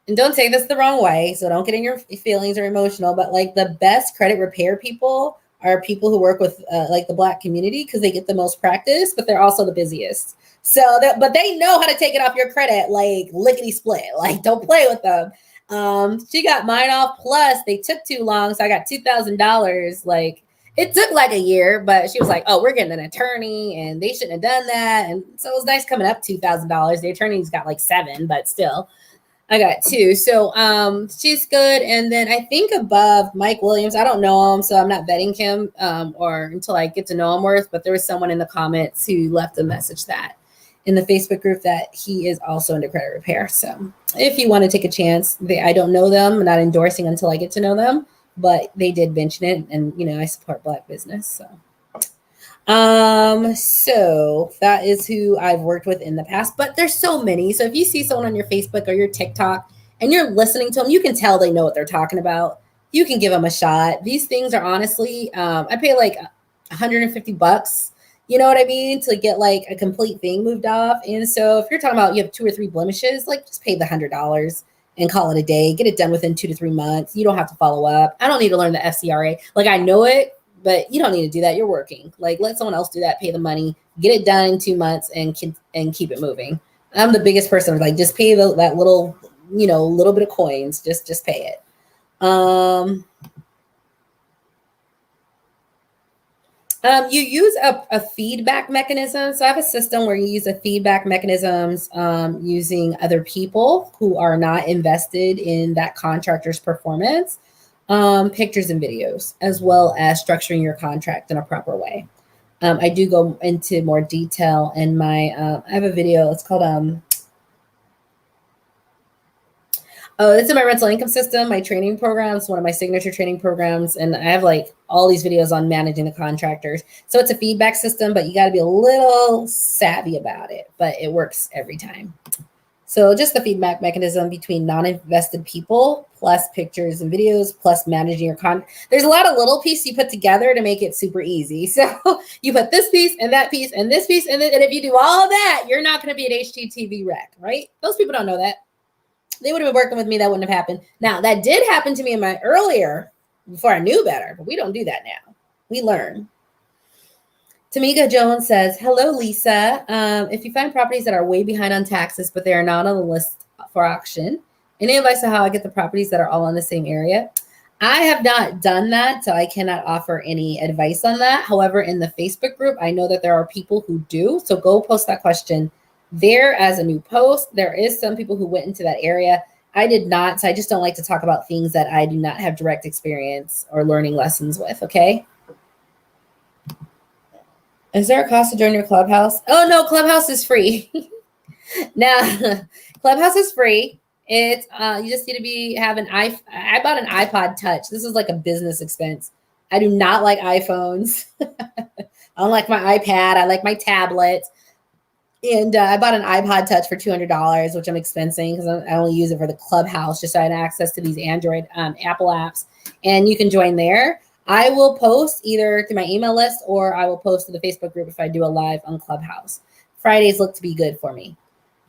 and don't take this the wrong way, so don't get in your feelings or emotional, but like the best credit repair people are people who work with like the Black community because they get the most practice, but they're also the busiest. So but they know how to take it off your credit, like lickety split. Like don't play with them. She got mine off. Plus they took too long. So I got $2,000. Like it took like a year, but she was like, oh, we're getting an attorney and they shouldn't have done that. And so it was nice coming up $2,000. The attorney's got like $7,000, but still. I got 2. So she's good. And then I think above Mike Williams, I don't know him, so I'm not vetting him or until I get to know him worth. But there was someone in the comments who left a message that in the Facebook group that he is also into credit repair. So if you want to take a chance, I don't know them. I'm not endorsing until I get to know them, but they did mention it. And, you know, I support Black business. So that is who I've worked with in the past, but there's so many. So if you see someone on your Facebook or your TikTok and you're listening to them, you can tell they know what they're talking about. you can give them a shot. These things are honestly, I pay like $150. You know what I mean? To get like a complete thing moved off. And so if you're talking about you have 2 or 3 blemishes, like just pay the $100 and call it a day. Get it done within 2 to 3 months. You don't have to follow up. I don't need to learn the FCRA. Like I know it, but you don't need to do that. You're working. Like let someone else do that. Pay the money. Get it done in 2 months and keep it moving. I'm the biggest person. Like just pay that little, little bit of coins. Just pay it. You use a feedback mechanism. So I have a system where you use a feedback mechanisms using other people who are not invested in that contractor's performance, pictures and videos, as well as structuring your contract in a proper way. I do go into more detail in my, I have a video, it's called, it's in my rental income system, my training program. It's one of my signature training programs. And I have like all these videos on managing the contractors. So it's a feedback system, but you got to be a little savvy about it, but it works every time. So just the feedback mechanism between non-invested people plus pictures and videos plus managing your there's a lot of little pieces you put together to make it super easy. So you put this piece and that piece and this piece. And if you do all of that, you're not going to be an HGTV wreck, right? Those people don't know that. They would have been working with me. That wouldn't have happened. Now, that did happen to me in my earlier, before I knew better, but we don't do that now. We learn. Tamika Jones says, hello, Lisa. If you find properties that are way behind on taxes, but they are not on the list for auction, any advice on how I get the properties that are all in the same area? I have not done that, so I cannot offer any advice on that. However, in the Facebook group, I know that there are people who do. So go post that question there as a new post. There is some people who went into that area. I did not, so I just don't like to talk about things that I do not have direct experience or learning lessons with, okay? Is there a cost to join your Clubhouse? Oh, no, Clubhouse is free. Now, Clubhouse is free. It's you just need to have I bought an iPod Touch. This is like a business expense. I do not like iPhones. I don't like my iPad. I like my tablet. And I bought an iPod Touch for $200, which I'm expensing because I only use it for the Clubhouse, just so I had access to these Android Apple apps. And you can join there. I will post either through my email list or I will post to the Facebook group if I do a live on Clubhouse. Fridays look to be good for me.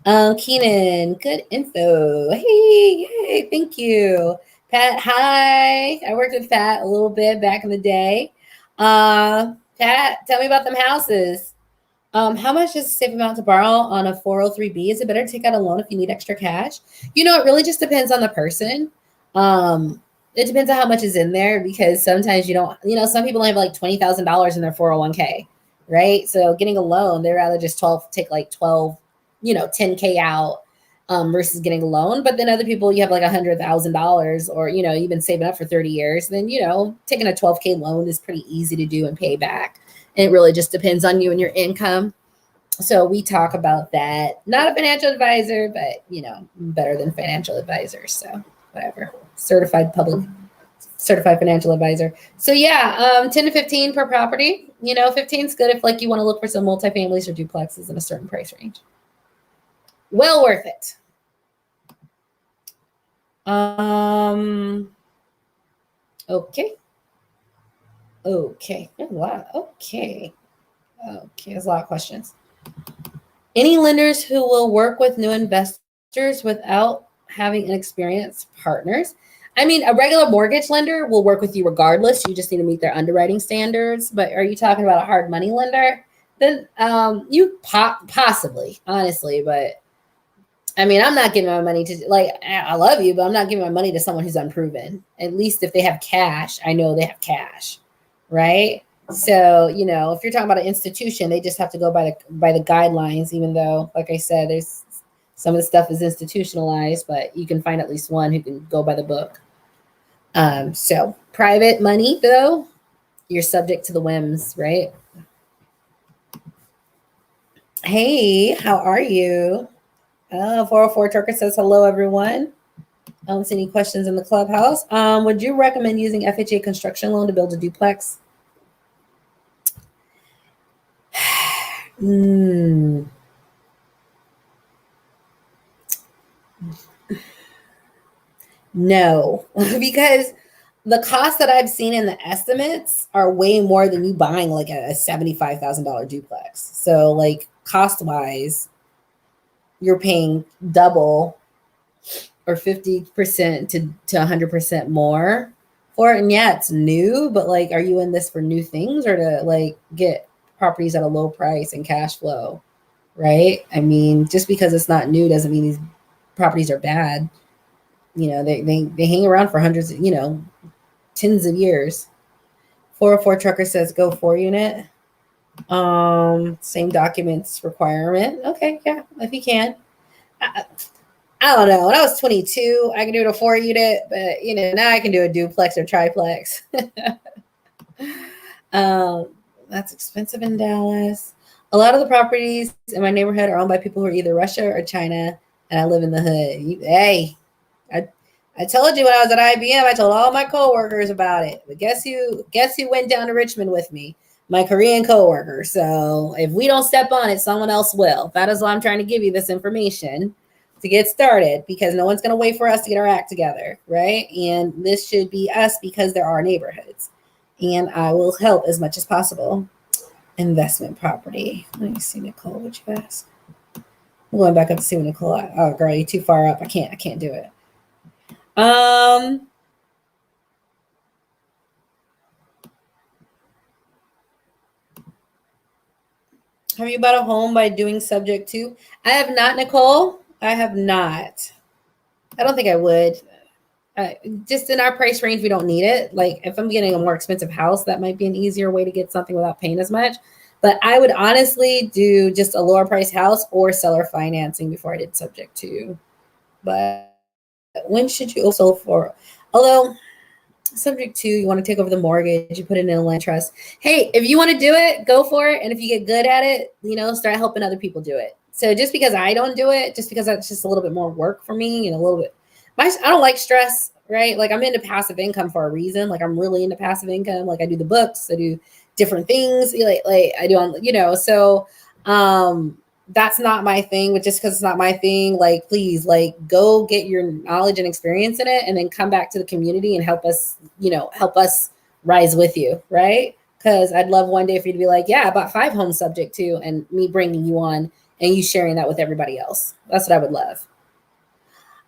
Keenan, good info. Hey, thank you. Pat, hi. I worked with Pat a little bit back in the day. Pat, tell me about them houses. How much is a safe amount to borrow on a 403B? Is it better to take out a loan if you need extra cash? It really just depends on the person. It depends on how much is in there because sometimes you don't, some people have like $20,000 in their 401k, right? So getting a loan, they'd rather just take like 12, 10K out versus getting a loan. But then other people, you have like $100,000 or, you've been saving up for 30 years. Then, taking a 12K loan is pretty easy to do and pay back. And it really just depends on you and your income. So we talk about that. Not a financial advisor, but, better than financial advisors. So whatever. Certified financial advisor. So yeah, 10 to 15 per property. 15 is good if like you want to look for some multifamilies or duplexes in a certain price range. Well worth it. Okay. There's a lot. Okay. There's a lot of questions. Any lenders who will work with new investors without having inexperienced partners? I mean, a regular mortgage lender will work with you regardless. You just need to meet their underwriting standards. But are you talking about a hard money lender? Then you possibly, honestly. But I mean, I'm not giving my money to, like, I love you, but I'm not giving my money to someone who's unproven. At least if they have cash, I know they have cash, right? So, if you're talking about an institution, they just have to go by the guidelines, even though, like I said, there's some of the stuff is institutionalized, but you can find at least one who can go by the book. So private money, though, you're subject to the whims, right? Hey, how are you? 404 Turker says, hello, everyone. I don't see any questions in the Clubhouse. Would you recommend using FHA construction loan to build a duplex? No, because the costs that I've seen in the estimates are way more than you buying like a $75,000 duplex. So like cost wise, you're paying double or 50% to 100% more for it. And yeah, it's new, but like, are you in this for new things or to like get properties at a low price and cash flow? Right. I mean, just because it's not new doesn't mean these properties are bad. You know, they hang around for hundreds, tens of years. 404 trucker says go 4 unit. Same documents requirement. Okay, yeah, if you can. I don't know. When I was 22, I could do it a 4 unit, but now I can do a duplex or triplex. That's expensive in Dallas. A lot of the properties in my neighborhood are owned by people who are either Russia or China, and I live in the hood. I told you when I was at IBM, I told all my coworkers about it. But guess who went down to Richmond with me? My Korean coworker. So if we don't step on it, someone else will. That is why I'm trying to give you this information to get started, because no one's going to wait for us to get our act together, right? And this should be us because there are neighborhoods. And I will help as much as possible. Investment property. Let me see, Nicole, what you ask? I'm going back up to see what Nicole. Oh, girl, you're too far up. I can't do it. Have you bought a home by doing subject to? I have not, Nicole. I have not. I don't think I would. Just in our price range, we don't need it. Like if I'm getting a more expensive house, that might be an easier way to get something without paying as much. But I would honestly do just a lower price house or seller financing before I did subject to. But when should you also for? Although subject to, you want to take over the mortgage, you put it in a land trust. Hey, if you want to do it, go for it. And if you get good at it, start helping other people do it. So just because I don't do it, just because that's just a little bit more work for me and a little bit, I don't like stress, right? Like I'm into passive income for a reason. Like I'm really into passive income. Like I do the books, I do different things. Like I do so that's not my thing, but just because it's not my thing, like, please, like, go get your knowledge and experience in it and then come back to the community and help us rise with you, right? Because I'd love one day for you to be like, yeah, I bought 5 homes subject to, and me bringing you on and you sharing that with everybody else. That's what I would love.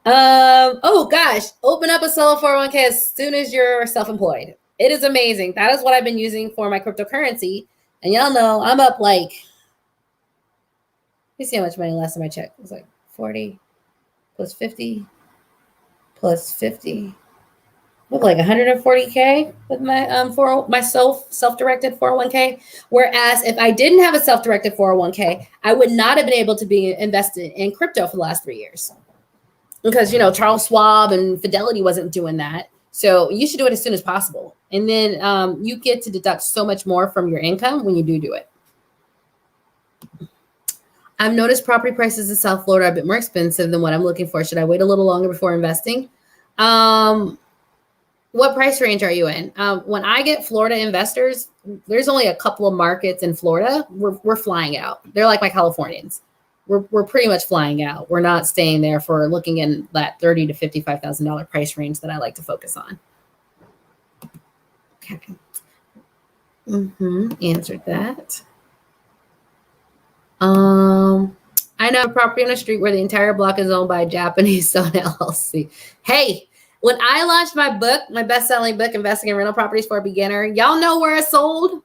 Oh gosh, open up a solo 401k as soon as you're self-employed. It is amazing. That is what I've been using for my cryptocurrency. And y'all know I'm up like, you see how much money last time I checked? It was like 40 plus 50 plus 50. Look like 140K with my my self-directed 401k. Whereas if I didn't have a self-directed 401k, I would not have been able to be invested in crypto for the last 3 years. Because Charles Schwab and Fidelity wasn't doing that. So you should do it as soon as possible. And then you get to deduct so much more from your income when you do it. I've noticed property prices in South Florida are a bit more expensive than what I'm looking for. Should I wait a little longer before investing? What price range are you in? When I get Florida investors, there's only a couple of markets in Florida. We're flying out. They're like my Californians. We're pretty much flying out. We're not staying there for looking in that $30,000 to $55,000 price range that I like to focus on. Okay. Answered that. I know a property on a street where the entire block is owned by a Japanese-owned LLC. Hey, when I launched my book, my best-selling book, Investing in Rental Properties for a Beginner, y'all know where it sold?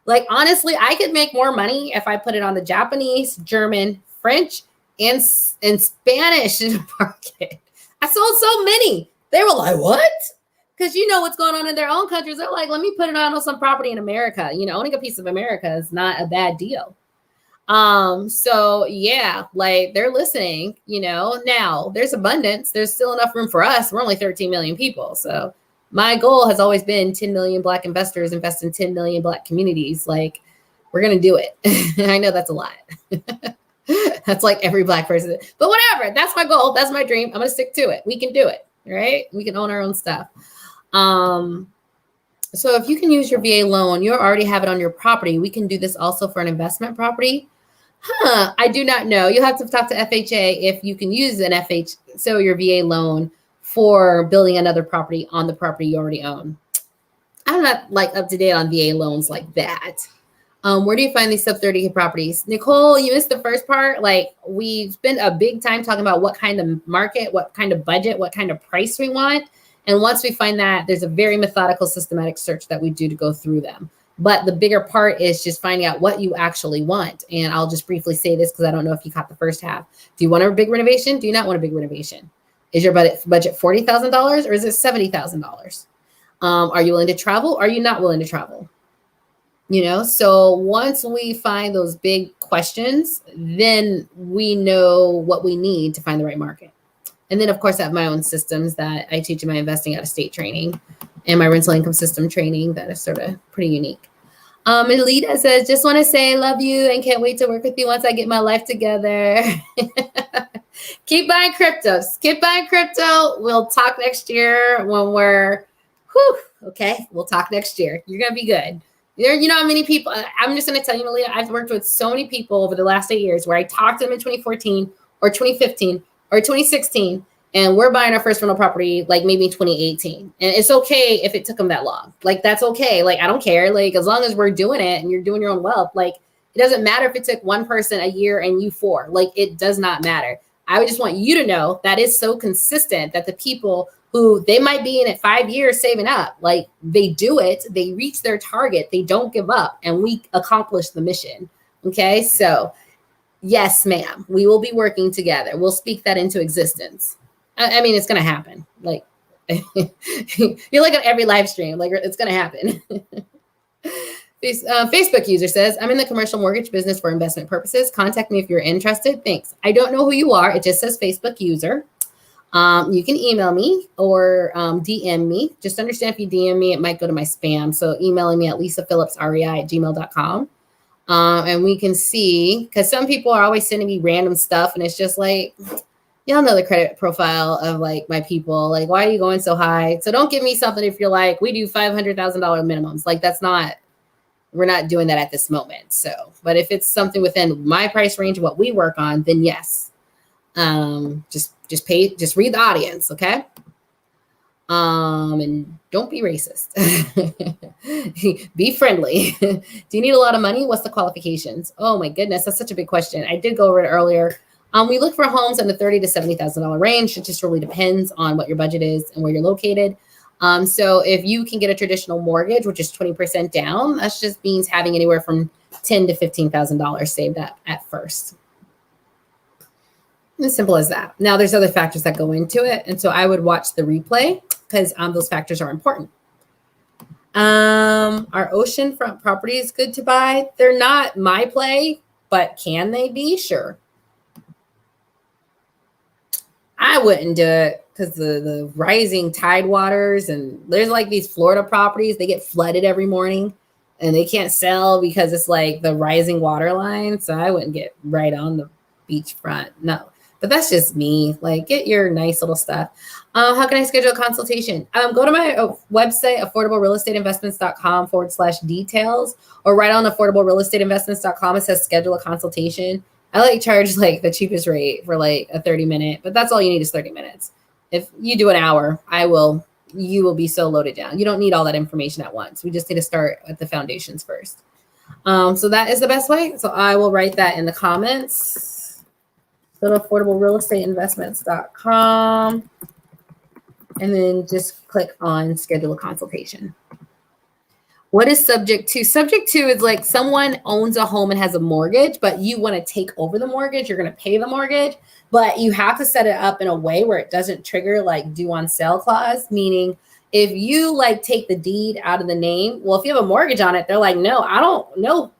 Like, honestly, I could make more money if I put it on the Japanese, German, French, and Spanish market. I sold so many. They were like, what? Because you know what's going on in their own countries. They're like, let me put it on some property in America. Owning a piece of America is not a bad deal. So yeah, like they're listening, now there's abundance. There's still enough room for us. We're only 13 million people. So my goal has always been 10 million Black investors invest in 10 million Black communities. Like we're going to do it. I know that's a lot. That's like every Black person, but whatever. That's my goal. That's my dream. I'm going to stick to it. We can do it. Right. We can own our own stuff. So if you can use your VA loan, you already have it on your property. We can do this also for an investment property. I do not know. You'll have to talk to FHA if you can use an so your VA loan for building another property on the property you already own. I'm not like up to date on VA loans like that. Where do you find these sub 30K properties? Nicole, you missed the first part. Like, we've spent a big time talking about what kind of market, what kind of budget, what kind of price we want. And once we find that, there's a very methodical, systematic search that we do to go through them. But the bigger part is just finding out what you actually want. And I'll just briefly say this because I don't know if you caught the first half. Do you want a big renovation? Do you not want a big renovation? Is your budget $40,000 or is it $70,000? Are you willing to travel? Are you not willing to travel? You know, so once we find those big questions, then we know what we need to find the right market. And then, of course, I have my own systems that I teach in my investing out of state training and my rental income system training that is sort of pretty unique. Alita says, just want to say I love you and can't wait to work with you once I get my life together. Keep buying cryptos. Keep buying crypto. We'll talk next year when we're, okay, we'll talk next year. You're going to be good. You know how many people, I'm just going to tell you, Alita, I've worked with so many people over the last 8 years where I talked to them in 2014 or 2015 or 2016, and we're buying our first rental property like maybe 2018. And it's okay if it took them that long. Like, that's okay. Like, I don't care. Like, as long as we're doing it and you're doing your own wealth, like, it doesn't matter if it took one person a year and you 4. Like, it does not matter. I would just want you to know that is so consistent that the people who they might be in it 5 years saving up, like, they do it, they reach their target, they don't give up, and we accomplish the mission. Okay, so yes, ma'am, we will be working together. We'll speak that into existence. I mean, it's going to happen. Like, you're like on every live stream, like, it's going to happen. Facebook user says, I'm in the commercial mortgage business for investment purposes. Contact me if you're interested. Thanks. I don't know who you are. It just says Facebook user. You can email me or DM me. Just understand if you DM me, it might go to my spam. So emailing me at lisaphillipsrei@gmail.com. And we can see, because some people are always sending me random stuff. And it's just like, y'all know the credit profile of like my people. Like, why are you going so high? So don't give me something if you're like, we do $500,000 minimums. Like, that's not, we're not doing that at this moment. So, but if it's something within my price range of what we work on, then yes. Just read the audience, okay? And don't be racist. Be friendly. Do you need a lot of money? What's the qualifications? Oh my goodness, that's such a big question. I did go over it earlier. We look for homes in the $30,000 to $70,000 range. It just really depends on what your budget is and where you're located. So if you can get a traditional mortgage, which is 20% down, that just means having anywhere from $10,000 to $15,000 saved up at first. As simple as that. Now, there's other factors that go into it. And so I would watch the replay because those factors are important. Are oceanfront properties good to buy? They're not my play, but can they be? Sure. I wouldn't do it because the rising tide waters, and there's like these Florida properties, they get flooded every morning and they can't sell because it's like the rising water line. So I wouldn't get right on the beachfront. No. But that's just me. Like, get your nice little stuff. How can I schedule a consultation? Go to my website, affordablerealestateinvestments.com/details, or right on affordablerealestateinvestments.com. It says schedule a consultation. I like charge like the cheapest rate for like a 30-minute, but that's all you need is 30 minutes. If you do an hour, you will be so loaded down. You don't need all that information at once. We just need to start at the foundations first. So that is the best way. So I will write that in the comments. Go to affordablerealestateinvestments.com and then just click on schedule a consultation. What is subject to? Subject to is like someone owns a home and has a mortgage, but you want to take over the mortgage. You're going to pay the mortgage, but you have to set it up in a way where it doesn't trigger like due on sale clause, meaning if you like take the deed out of the name, well, if you have a mortgage on it, they're like, no, I don't know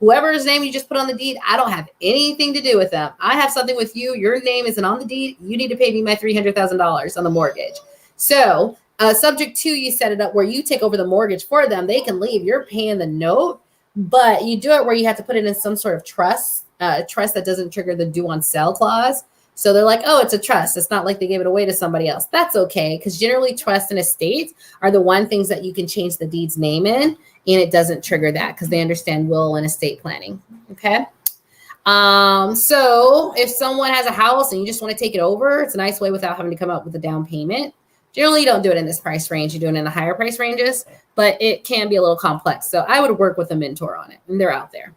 whoever's name you just put on the deed, I don't have anything to do with them. I have something with you. Your name isn't on the deed. You need to pay me my $300,000 on the mortgage. So subject to, you set it up where you take over the mortgage for them. They can leave. You're paying the note, but you do it where you have to put it in some sort of trust that doesn't trigger the due on sale clause. So they're like, oh, it's a trust. It's not like they gave it away to somebody else. That's okay. Because generally trust and estates are the one things that you can change the deed's name in, and it doesn't trigger that because they understand will and estate planning. Okay. So if someone has a house and you just want to take it over, it's a nice way without having to come up with a down payment. Generally, you don't do it in this price range. You do it in the higher price ranges, but it can be a little complex. So I would work with a mentor on it, and they're out there.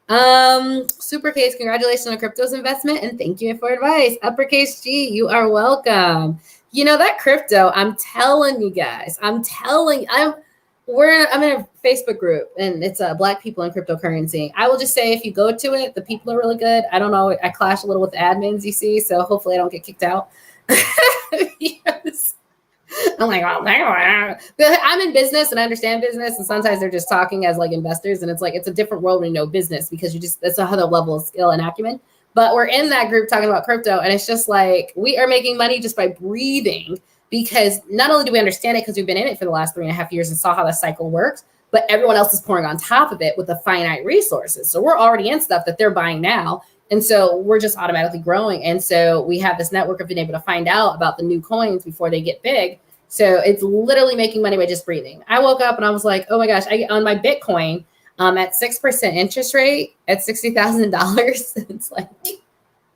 Supercase, congratulations on crypto's investment, and thank you for advice. Uppercase G, you are welcome. You know, that crypto, I'm telling you guys, I'm in a Facebook group, and it's Black people in cryptocurrency. I will just say, if you go to it, the people are really good. I don't know, I clash a little with the admins, you see, so hopefully I don't get kicked out. Yes. I'm like, oh, but I'm in business and I understand business, and sometimes they're just talking as like investors, and it's like it's a different world when you know business, because that's another level of skill and acumen. But we're in that group talking about crypto, and it's just like we are making money just by breathing, because not only do we understand it because we've been in it for the last 3.5 years and saw how the cycle works, but everyone else is pouring on top of it with the finite resources. So we're already in stuff that they're buying now. And so we're just automatically growing. And so we have this network of being able to find out about the new coins before they get big. So it's literally making money by just breathing. I woke up and I was like, oh my gosh, I on my Bitcoin at 6% interest rate at $60,000. It's like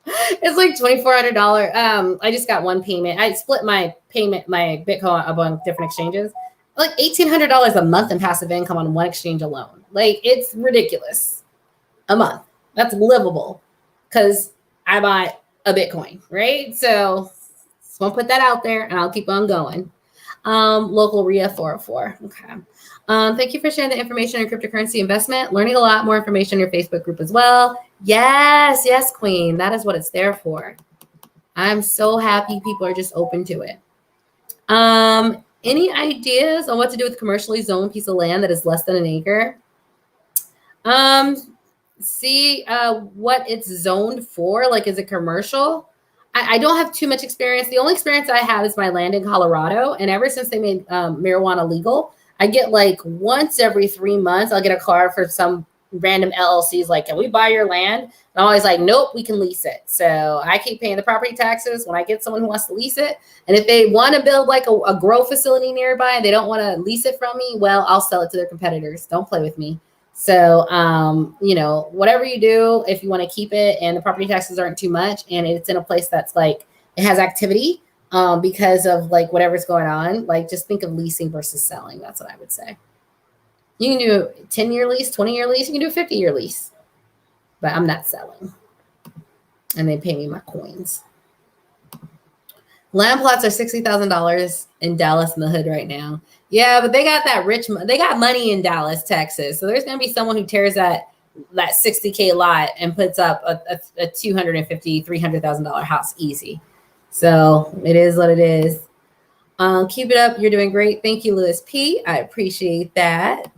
$2,400. I just got one payment. I split my Bitcoin up on different exchanges. Like $1,800 a month in passive income on one exchange alone. Like, it's ridiculous. A month. That's livable because I bought a Bitcoin, right? So just want to put that out there, and I'll keep on going. Local RIA 404. Okay. Thank you for sharing the information on cryptocurrency investment. Learning a lot more information in your Facebook group as well. Yes, Queen. That is what it's there for. I'm so happy people are just open to it. Any ideas on what to do with commercially zoned piece of land that is less than an acre? See what it's zoned for. Like, is it commercial? I don't have too much experience. The only experience I have is my land in Colorado. And ever since they made marijuana legal, I get like once every 3 months, I'll get a card for some random LLCs like, can we buy your land? And I'm always like, nope, we can lease it. So I keep paying the property taxes when I get someone who wants to lease it. And if they want to build like a grow facility nearby and they don't want to lease it from me, well, I'll sell it to their competitors. Don't play with me. So, whatever you do, if you want to keep it and the property taxes aren't too much and it's in a place that's like, it has activity because of like whatever's going on, like just think of leasing versus selling. That's what I would say. You can do a 10-year lease, 20-year lease, you can do a 50-year lease, but I'm not selling. And they pay me my coins. Land plots are $60,000 in Dallas in the hood right now. Yeah, but they got they got money in Dallas, Texas. So there's going to be someone who tears that $60K lot and puts up a $250,000, $300,000 house easy. So it is what it is. Keep it up. You're doing great. Thank you, Louis P. I appreciate that.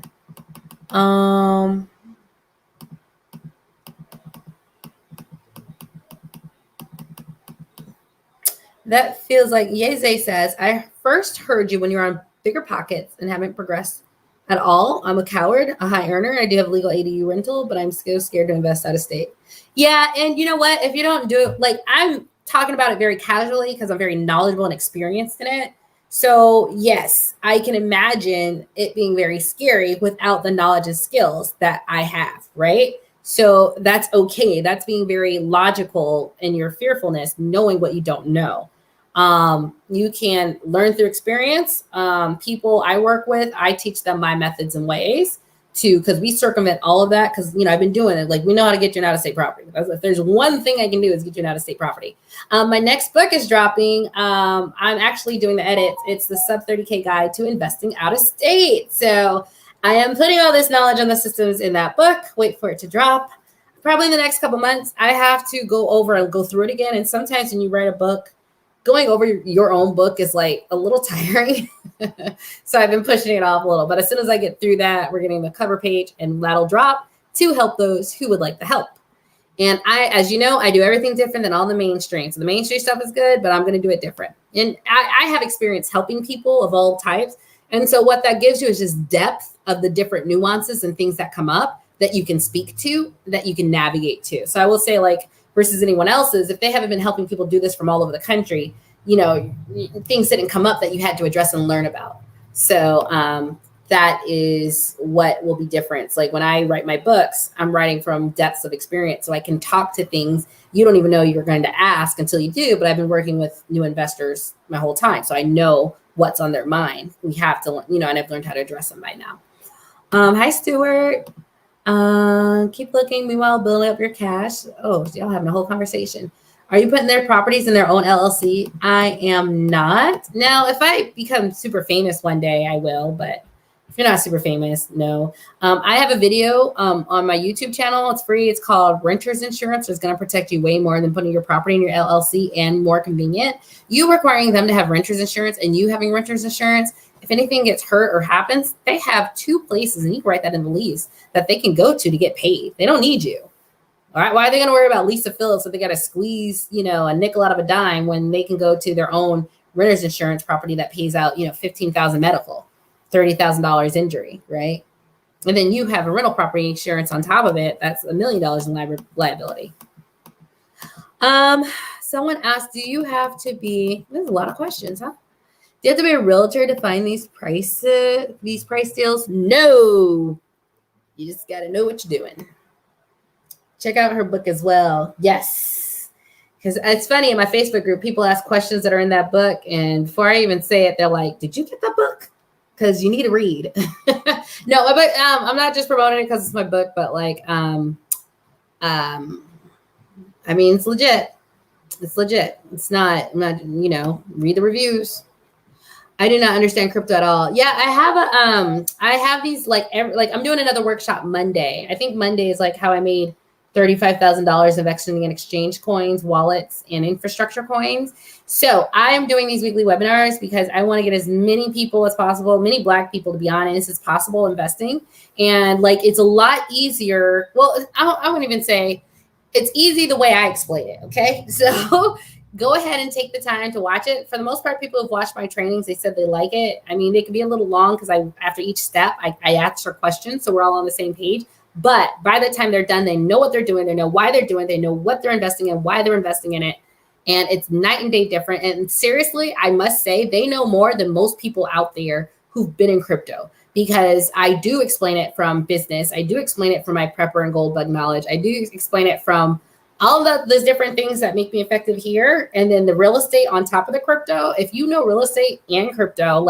That feels like Yeze says, I first heard you when you're on Bigger Pockets and haven't progressed at all. I'm a coward, a high earner. I do have legal ADU rental, but I'm so scared to invest out of state. Yeah, and you know what? If you don't do it, like I'm talking about it very casually because I'm very knowledgeable and experienced in it. So yes, I can imagine it being very scary without the knowledge and skills that I have, right? So that's okay. That's being very logical in your fearfulness, knowing what you don't know. You can learn through experience. People I work with, I teach them my methods and ways because we circumvent all of that because, I've been doing it. Like, we know how to get you an out-of-state property. If there's one thing I can do is get you an out-of-state property. My next book is dropping. I'm actually doing the edits. It's the sub 30K guide to investing out of state. So I am putting all this knowledge on the systems in that book. Wait for it to drop. Probably in the next couple months, I have to go over and go through it again. And sometimes when you write a book, going over your own book is like a little tiring. So I've been pushing it off a little, but as soon as I get through that, we're getting the cover page and that'll drop to help those who would like the help. And as you know, I do everything different than all the mainstream. So the mainstream stuff is good, but I'm going to do it different. And I have experience helping people of all types. And so what that gives you is just depth of the different nuances and things that come up that you can speak to, that you can navigate to. So I will say, like, versus anyone else's, if they haven't been helping people do this from all over the country, things didn't come up that you had to address and learn about. So that is what will be different. Like when I write my books, I'm writing from depths of experience. So I can talk to things you don't even know you're going to ask until you do. But I've been working with new investors my whole time. So I know what's on their mind. We have to, and I've learned how to address them by now. Hi, Stuart. Keep looking. Meanwhile, building up your cash. Oh, y'all having a whole conversation. Are you putting their properties in their own LLC? I am not. Now, if I become super famous one day, I will. But if you're not super famous, no. I have a video on my YouTube channel. It's free. It's called Renter's Insurance. It's going to protect you way more than putting your property in your LLC, and more convenient. You requiring them to have renter's insurance and you having renter's insurance. If anything gets hurt or happens, they have 2 places, and you can write that in the lease, that they can go to get paid. They don't need you. All right. Why are they going to worry about Lisa Phillips if they got to squeeze, a nickel out of a dime when they can go to their own renter's insurance property that pays out, $15,000 medical, $30,000 injury, right? And then you have a rental property insurance on top of it. That's $1 million in liability. Someone asked, do you have to be, there's a lot of questions, huh? Do you have to be a realtor to find these price deals? No. You just got to know what you're doing. Check out her book as well. Yes. Because it's funny, in my Facebook group, people ask questions that are in that book. And before I even say it, they're like, did you get that book? Because you need to read. No, but I'm not just promoting it because it's my book, but it's legit. It's legit. It's not, read the reviews. I do not understand crypto at all. Yeah, I have these I'm doing another workshop Monday. I think Monday is how I made $35,000 investing in exchange coins, wallets, and infrastructure coins. So I am doing these weekly webinars because I want to get as many people as possible, many Black people, to be honest, as possible investing. And it's a lot easier. Well, I wouldn't even say it's easy the way I explain it. Okay. So go ahead and take the time to watch it. For the most part, people who've watched my trainings, they said they like it. I mean, they can be a little long because after each step, I answer questions. So we're all on the same page. But by the time they're done, they know what they're doing. They know why they're doing it. They know what they're investing in, why they're investing in it. And it's night and day different. And seriously, I must say they know more than most people out there who've been in crypto, because I do explain it from business. I do explain it from my prepper and gold bug knowledge. I do explain it from all of those different things that make me effective here. And then the real estate on top of the crypto. If you know real estate and crypto,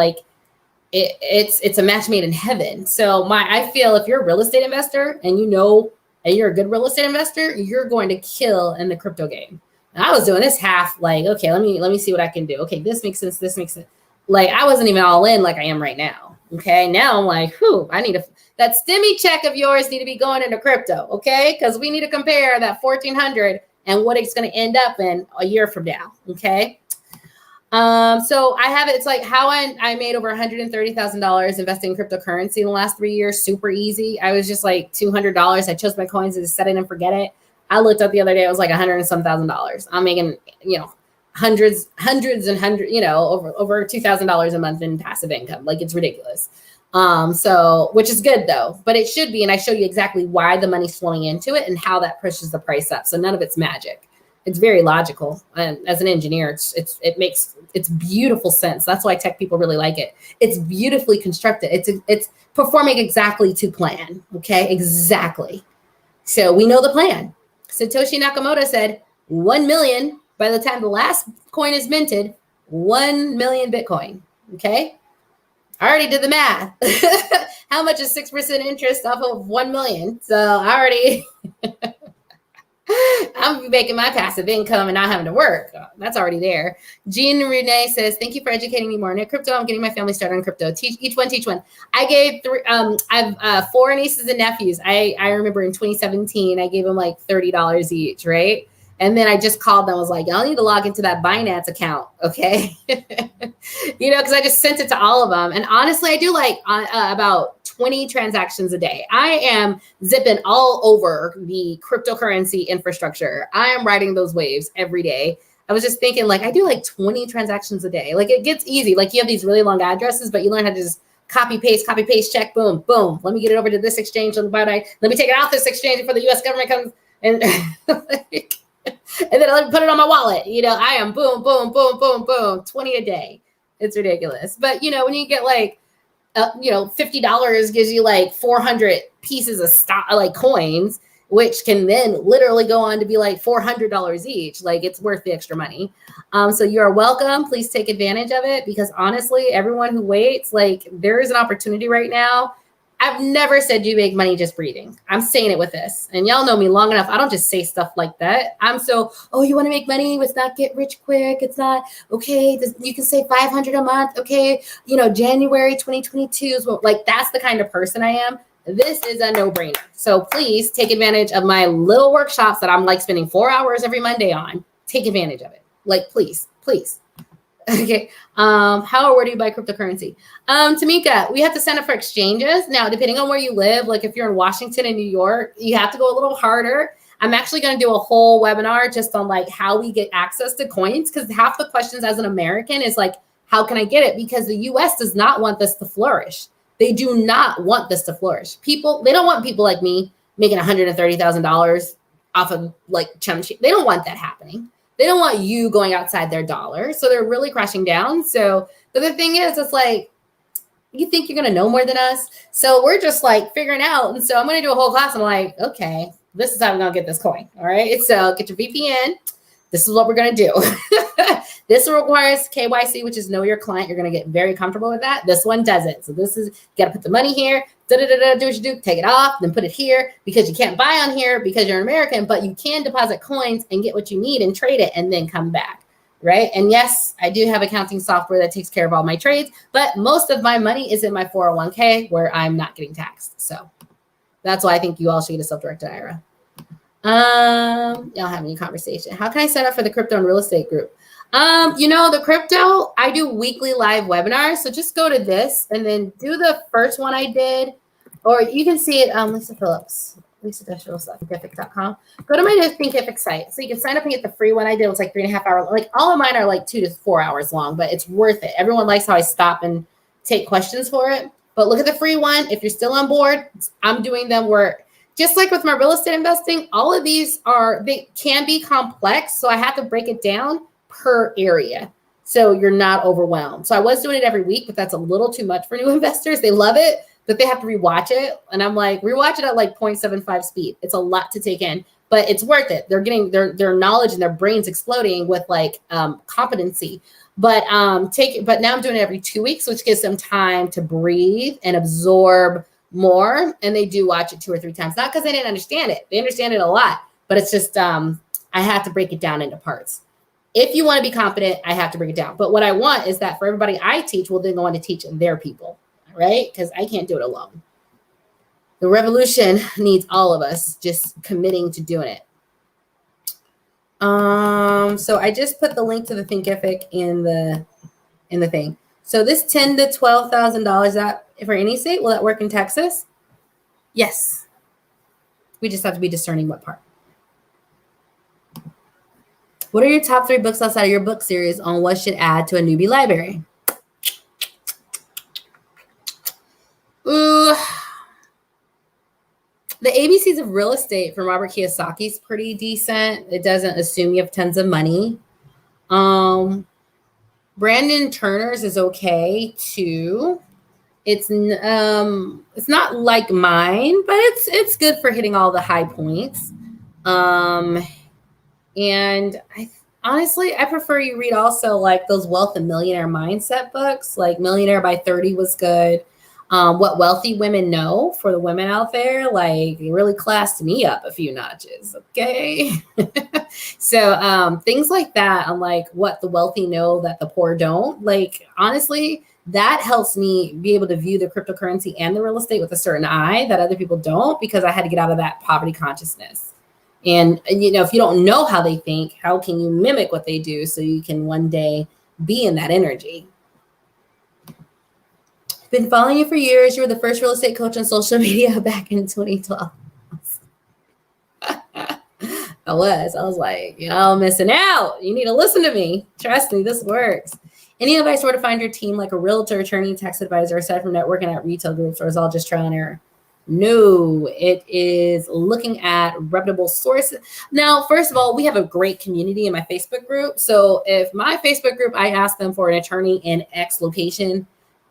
it's a match made in heaven. So I feel if you're a real estate investor and you're a good real estate investor, you're going to kill in the crypto game. And I was doing this half okay, let me see what I can do. Okay, this makes sense. This makes sense. I wasn't even all in like I am right now. Okay, now I'm I need that stimmy check of yours need to be going into crypto. Okay, because we need to compare that 1,400 and what it's going to end up in a year from now. Okay. So I have it. It's how I made over $130,000 investing in cryptocurrency in the last 3 years. Super easy. I was just $200. I chose my coins and just set it and forget it. I looked up the other day. It was $100 and some $1,000. I'm making, hundreds and hundreds, over $2,000 a month in passive income. It's ridiculous. So, which is good though, but it should be. And I show you exactly why the money's flowing into it and how that pushes the price up. So none of it's magic. It's very logical. And as an engineer, it makes beautiful sense. That's why tech people really like it. It's beautifully constructed. It's performing exactly to plan. Okay, exactly. So we know the plan. Satoshi Nakamoto said 1 million by the time the last coin is minted, 1 million Bitcoin. Okay, I already did the math. How much is 6% interest off of 1 million? So I already. I'm making my passive income and not having to work. That's already there. Jean Renee says, thank you for educating me more on crypto. I'm getting my family started on crypto. Teach one. I gave I have 4 nieces and nephews. I remember in 2017, I gave them $30 each, right? And then I just called them, was y'all need to log into that Binance account, okay? Because I just sent it to all of them. And honestly, I do about 20 transactions a day. I am zipping all over the cryptocurrency infrastructure. I am riding those waves every day. I was just thinking I do 20 transactions a day. It gets easy. You have these really long addresses, but you learn how to just copy, paste, check, boom, boom. Let me get it over to this exchange. Let me take it off this exchange before the U.S. government comes and and then let me put it on my wallet. I am boom, boom, boom, boom, boom, 20 a day. It's ridiculous. But when you get $50 gives you like 400 pieces of stock, like coins, which can then literally go on to be like $400 each. Like, it's worth the extra money. So you're welcome. Please take advantage of it, because honestly, everyone who waits, like, there is an opportunity right now. I've never said you make money just breathing. I'm saying it with this. And y'all know me long enough. I don't just say stuff like that. You want to make money? Let's not get rich quick. It's not, okay, you can say 500 a month. Okay, January 2022 is like, that's the kind of person I am. This is a no-brainer. So please take advantage of my little workshops that I'm like spending 4 hours every Monday on. Take advantage of it. Like, please. Okay. How or where do you buy cryptocurrency? Tamika, we have to sign up for exchanges. Now, depending on where you live, like if you're in Washington and New York, you have to go a little harder. I'm actually going to do a whole webinar just on like how we get access to coins, because half the questions as an American is like, how can I get it? Because the US does not want this to flourish. They do not want this to flourish. They don't want people like me making $130,000 off of like chum. They don't want that happening. They don't want you going outside their dollar. So they're really crashing down. So, but the thing is, it's like, you think you're going to know more than us? So we're just like figuring out. And so I'm going to do a whole class. I'm like, okay, this is how we're going to get this coin. All right. So get your VPN. This is what we're going to do. This requires KYC, which is know your client. You're going to get very comfortable with that. This one doesn't. So this is, you got to put the money here, do what you do, take it off, then put it here, because you can't buy on here because you're an American, but you can deposit coins and get what you need and trade it and then come back, right? And yes, I do have accounting software that takes care of all my trades, but most of my money is in my 401k where I'm not getting taxed. So that's why I think you all should get a self-directed IRA. Y'all have any conversation? How can I sign up for the crypto and real estate group? The crypto, I do weekly live webinars. So just go to this and then do the first one I did, or you can see it. Lisa Phillips, Lisa-Thinkific.com. Go to my Thinkific site. So you can sign up and get the free one I did. It was like 3.5 hours. Like all of mine are like 2 to 4 hours long, but it's worth it. Everyone likes how I stop and take questions for it. But look at the free one. If you're still on board, I'm doing them where, just like with my real estate investing, all of these they can be complex. So I have to break it down per area, so you're not overwhelmed. So I was doing it every week, but that's a little too much for new investors. They love it, but they have to rewatch it. And I'm like, rewatch it at like 0.75 speed. It's a lot to take in, but it's worth it. They're getting their knowledge and their brains exploding with like competency. But now I'm doing it every 2 weeks, which gives them time to breathe and absorb more. And they do watch it 2 or 3 times, not because they didn't understand it. They understand it a lot, but it's just I have to break it down into parts. If you want to be competent, I have to break it down. But what I want is that for everybody I teach, will then go on to teach their people, right? Because I can't do it alone. The revolution needs all of us just committing to doing it. So I just put the link to the Thinkific in the thing. So this $10,000 to $12,000, that for any state, will that work in Texas? Yes. We just have to be discerning what part. What are your top 3 books outside of your book series on what should add to a newbie library? Ooh. The ABCs of Real Estate from Robert Kiyosaki is pretty decent. It doesn't assume you have tons of money. Brandon Turner's is okay too. It's not like mine, but it's good for hitting all the high points. And honestly, I prefer you read also like those wealth and millionaire mindset books, like Millionaire by 30 was good. What Wealthy Women Know, for the women out there, like it really classed me up a few notches. Okay. So things like that, on like what the wealthy know that the poor don't. Like, honestly, that helps me be able to view the cryptocurrency and the real estate with a certain eye that other people don't, because I had to get out of that poverty consciousness. And if you don't know how they think, how can you mimic what they do so you can one day be in that energy? Been following you for years. You were the first real estate coach on social media back in 2012. I was like, missing out. You need to listen to me. Trust me, this works. Any advice where to find your team, like a realtor, attorney, tax advisor, aside from networking at retail groups, or is it all just trial and error? No, it is looking at reputable sources. Now, first of all, we have a great community in my Facebook group. So if my Facebook group, I ask them for an attorney in X location,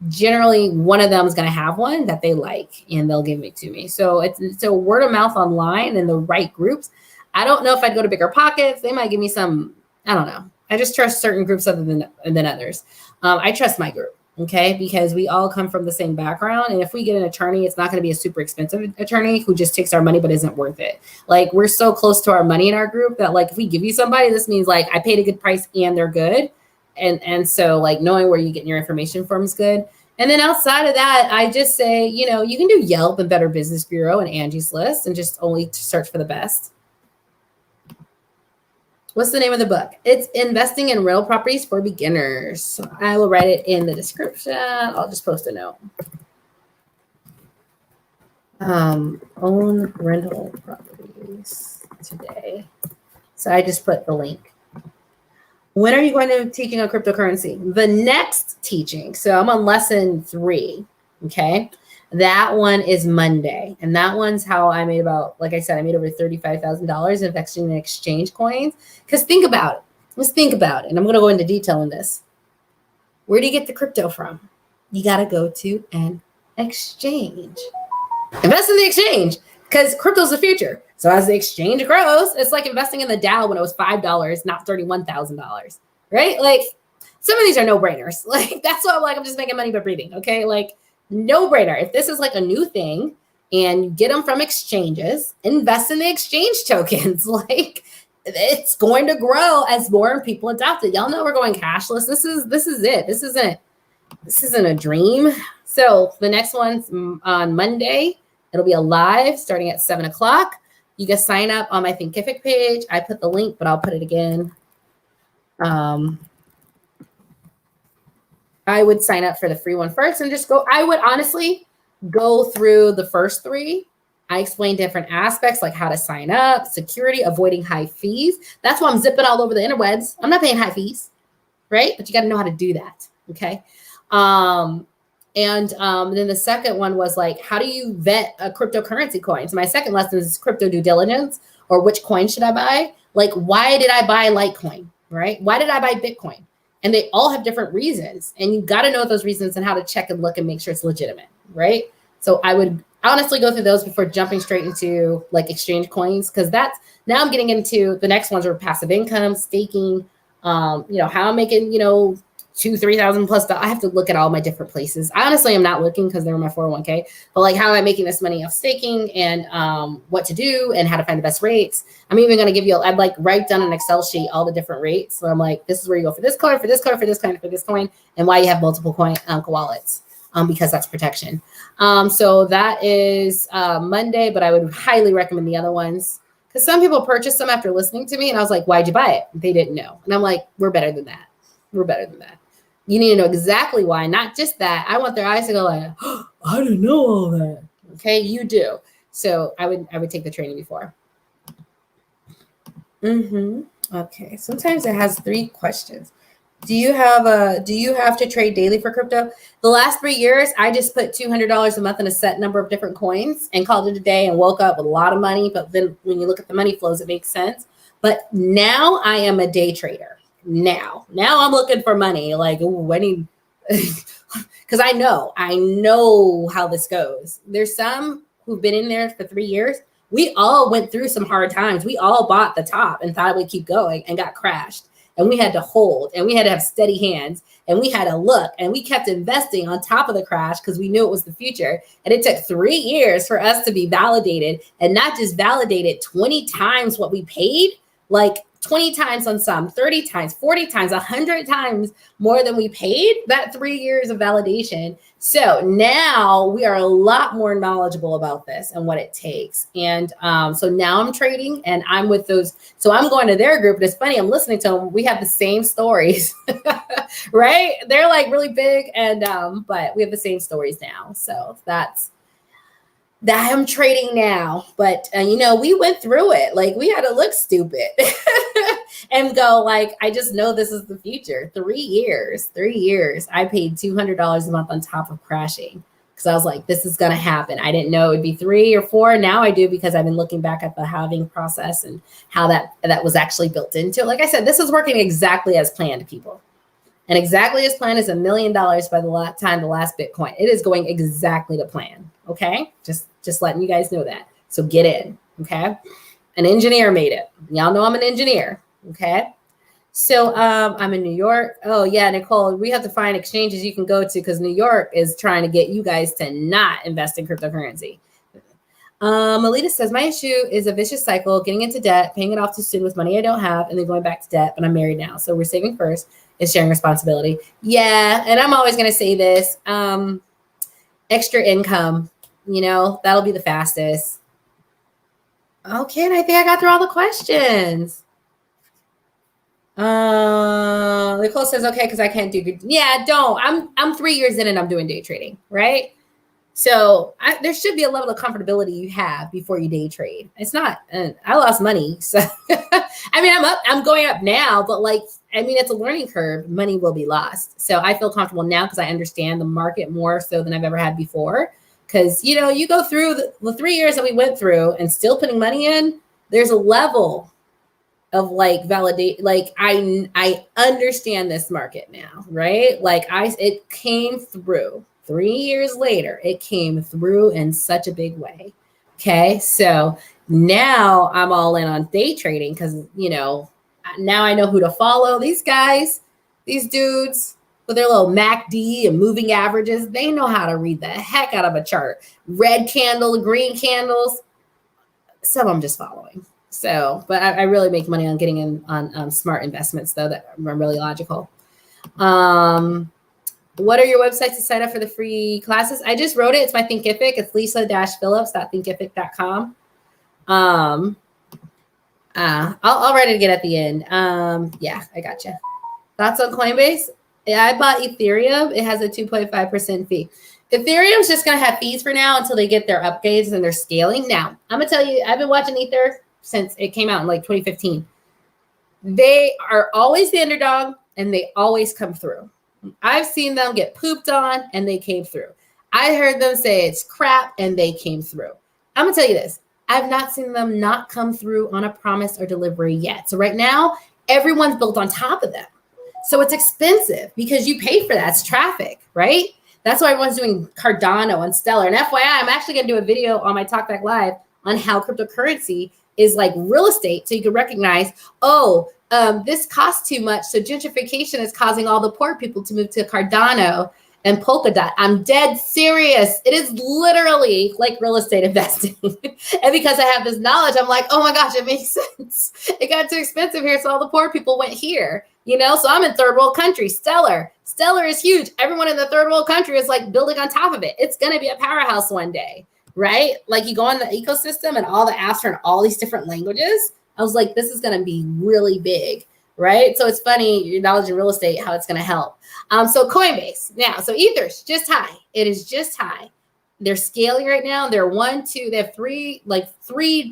generally one of them is going to have one that they like and they'll give it to me. So it's word of mouth online in the right groups. I don't know if I'd go to Bigger Pockets. They might give me some, I don't know. I just trust certain groups other than others. I trust my group, okay, because we all come from the same background. And if we get an attorney, it's not going to be a super expensive attorney who just takes our money but isn't worth it. Like, we're so close to our money in our group that, like, if we give you somebody, this means like I paid a good price and they're good. And so, like, knowing where you're getting your information from is good. And then outside of that, I just say, you know, you can do Yelp and Better Business Bureau and Angie's List and just only search for the best. What's the name of the book? It's Investing in Rental Properties for Beginners. So I will write it in the description. I'll just post a note. Own rental properties today. So I just put the link. When are you going to be teaching on cryptocurrency? The next teaching. So I'm on lesson 3. Okay. That one is Monday. And that one's how I made about, like I said, I made over $35,000 investing in exchange coins. Because think about it. Let's think about it. And I'm going to go into detail in this. Where do you get the crypto from? You got to go to an exchange. Invest in the exchange because crypto is the future. So as the exchange grows, it's like investing in the Dow when it was $5, not $31,000, right? Like, some of these are no-brainers. Like, that's why I'm like, I'm just making money by breathing, okay? Like, no-brainer. If this is like a new thing and you get them from exchanges, invest in the exchange tokens. Like, it's going to grow as more people adopt it. Y'all know we're going cashless. This is it. This isn't a dream. So the next one's on Monday. It'll be a live starting at 7 o'clock. You can sign up on my Thinkific page. I put the link, but I'll put it again. I would sign up for the free one first and just go. I would honestly go through the first 3. I explain different aspects like how to sign up, security, avoiding high fees. That's why I'm zipping all over the interwebs. I'm not paying high fees, right? But you got to know how to do that, okay? And then the second one was like, how do you vet a cryptocurrency coin? So my second lesson is crypto due diligence, or which coin should I buy? Like, why did I buy Litecoin, right? Why did I buy Bitcoin? And they all have different reasons. And you got to know those reasons and how to check and look and make sure it's legitimate, right? So I would honestly go through those before jumping straight into like exchange coins, because that's, now I'm getting into the next ones are passive income, staking, how I'm making, $2,000-3,000 plus. I have to look at all my different places. I honestly am not looking because they're my 401k, but like, how am I making this money off staking and what to do and how to find the best rates. I'm even going to give you, I'd like write down an Excel sheet, all the different rates. So I'm like, this is where you go for this coin, for this coin, for this coin, for this coin, and why you have multiple coin wallets, because that's protection. So that is Monday, but I would highly recommend the other ones because some people purchased them after listening to me. And I was like, why'd you buy it? They didn't know. And I'm like, we're better than that. We're better than that. You need to know exactly why, not just that. I want their eyes to go like, oh, I didn't know all that. Okay, you do. So I would take the training before. Okay, sometimes it has 3 questions. Do you have to trade daily for crypto? The last 3 years, I just put $200 a month in a set number of different coins and called it a day and woke up with a lot of money. But then when you look at the money flows, it makes sense. But now I am a day trader. Now I'm looking for money. Like, ooh, I need, because I know how this goes. There's some who've been in there for 3 years. We all went through some hard times. We all bought the top and thought we'd keep going and got crashed. And we had to hold and we had to have steady hands and we had to look and we kept investing on top of the crash because we knew it was the future. And it took 3 years for us to be validated, and not just validated 20 times what we paid, like 20 times on some, 30 times, 40 times, 100 times more than we paid, that 3 years of validation. So now we are a lot more knowledgeable about this and what it takes. And so now I'm trading and I'm with those. So I'm going to their group. And it's funny, I'm listening to them. We have the same stories, right? They're like really big. And but we have the same stories now. So that's that I'm trading now. But, we went through it. Like, we had to look stupid and go like, I just know this is the future. 3 years, I paid $200 a month on top of crashing because I was like, this is going to happen. I didn't know it'd be 3 or 4. Now I do, because I've been looking back at the halving process and how that was actually built into it. Like I said, this is working exactly as planned, people. And exactly as planned is $1 million by the time the last Bitcoin. It is going exactly to plan. Okay, just letting you guys know that. So get in. Okay, an engineer made it. Y'all know I'm an engineer. Okay. So I'm in New York. Oh yeah, Nicole, we have to find exchanges you can go to because New York is trying to get you guys to not invest in cryptocurrency. Melita says, my issue is a vicious cycle, getting into debt, paying it off too soon with money I don't have, and then going back to debt, but I'm married now. So we're saving first and sharing responsibility. Yeah, and I'm always going to say this, extra income, that'll be the fastest. Okay, and I think I got through all the questions. Nicole says, okay, because I can't do good. Yeah, don't. I'm 3 years in and I'm doing day trading, right? So there should be a level of comfortability you have before you day trade. It's not, I lost money. So, I mean, I'm going up now, but it's a learning curve. Money will be lost. So I feel comfortable now because I understand the market more so than I've ever had before. Because, you go through the 3 years that we went through and still putting money in, there's a level of validate. I understand this market now, right? It came through. 3 years later, it came through in such a big way. Okay, so now I'm all in on day trading because, now I know who to follow. These guys, these dudes with their little MACD and moving averages, they know how to read the heck out of a chart. Red candle, green candles, some I'm just following. So, but I really make money on getting in on smart investments, though, that are really logical. What are your websites to sign up for the free classes? I just wrote it. It's my Thinkific. It's lisa-phillips.thinkific.com. I'll write it again at the end. Yeah, I got you. Thoughts on Coinbase? Yeah, I bought Ethereum. It has a 2.5% fee. Ethereum's just going to have fees for now until they get their upgrades and their scaling. Now, I'm going to tell you, I've been watching Ether since it came out in 2015. They are always the underdog and they always come through. I've seen them get pooped on and they came through. I heard them say it's crap and they came through. I'm going to tell you this. I've not seen them not come through on a promise or delivery yet. So right now, everyone's built on top of them. So it's expensive because you pay for that. It's traffic, right? That's why everyone's doing Cardano and Stellar. And FYI, I'm actually going to do a video on my Talkback Live on how cryptocurrency is like real estate. So you can recognize, this costs too much. So gentrification is causing all the poor people to move to Cardano and Polkadot. I'm dead serious. It is literally like real estate investing. And because I have this knowledge, I'm like, oh my gosh, it makes sense. It got too expensive here. So all the poor people went here, so I'm in third world country. Stellar is huge. Everyone in the third world country is like building on top of it. It's going to be a powerhouse one day, right? Like you go on the ecosystem and all the apps are in all these different languages. I was like, this is going to be really big, right? So it's funny, your knowledge in real estate, how it's going to help. So Coinbase now, so Ether's just high. It is just high. They're scaling right now. They have three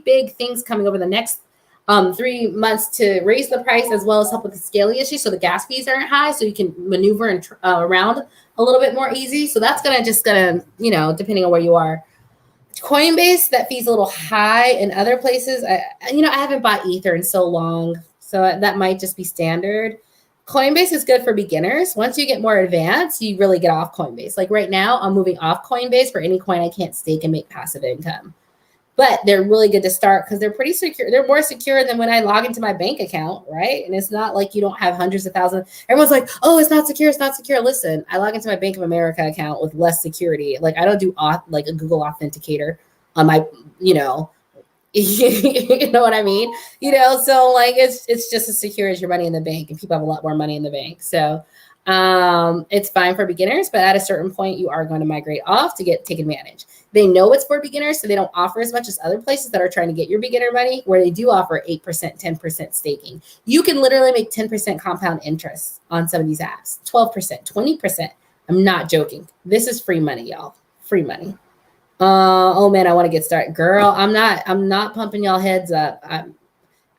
big things coming over the next 3 months to raise the price as well as help with the scaling issue. So the gas fees aren't high, so you can maneuver and around a little bit more easy. So that's gonna depending on where you are. Coinbase, that fee's a little high in other places. I haven't bought Ether in so long, so that might just be standard. Coinbase is good for beginners. Once you get more advanced, you really get off Coinbase. Like right now, I'm moving off Coinbase for any coin I can't stake and make passive income. But they're really good to start because they're pretty secure. They're more secure than when I log into my bank account, right? And it's not like you don't have hundreds of thousands. Everyone's like, oh, it's not secure. It's not secure. Listen, I log into my Bank of America account with less security. Like I don't do like a Google Authenticator on my, you know what I mean? So like it's just as secure as your money in the bank, and people have a lot more money in the bank. So it's fine for beginners, but at a certain point, you are going to migrate off to take advantage. They know it's for beginners, so they don't offer as much as other places that are trying to get your beginner money, where they do offer 8%, 10% staking. You can literally make 10% compound interest on some of these apps, 12%, 20%. I'm not joking. This is free money, y'all. Free money. Oh man, I want to get started. Girl, I'm not pumping y'all heads up.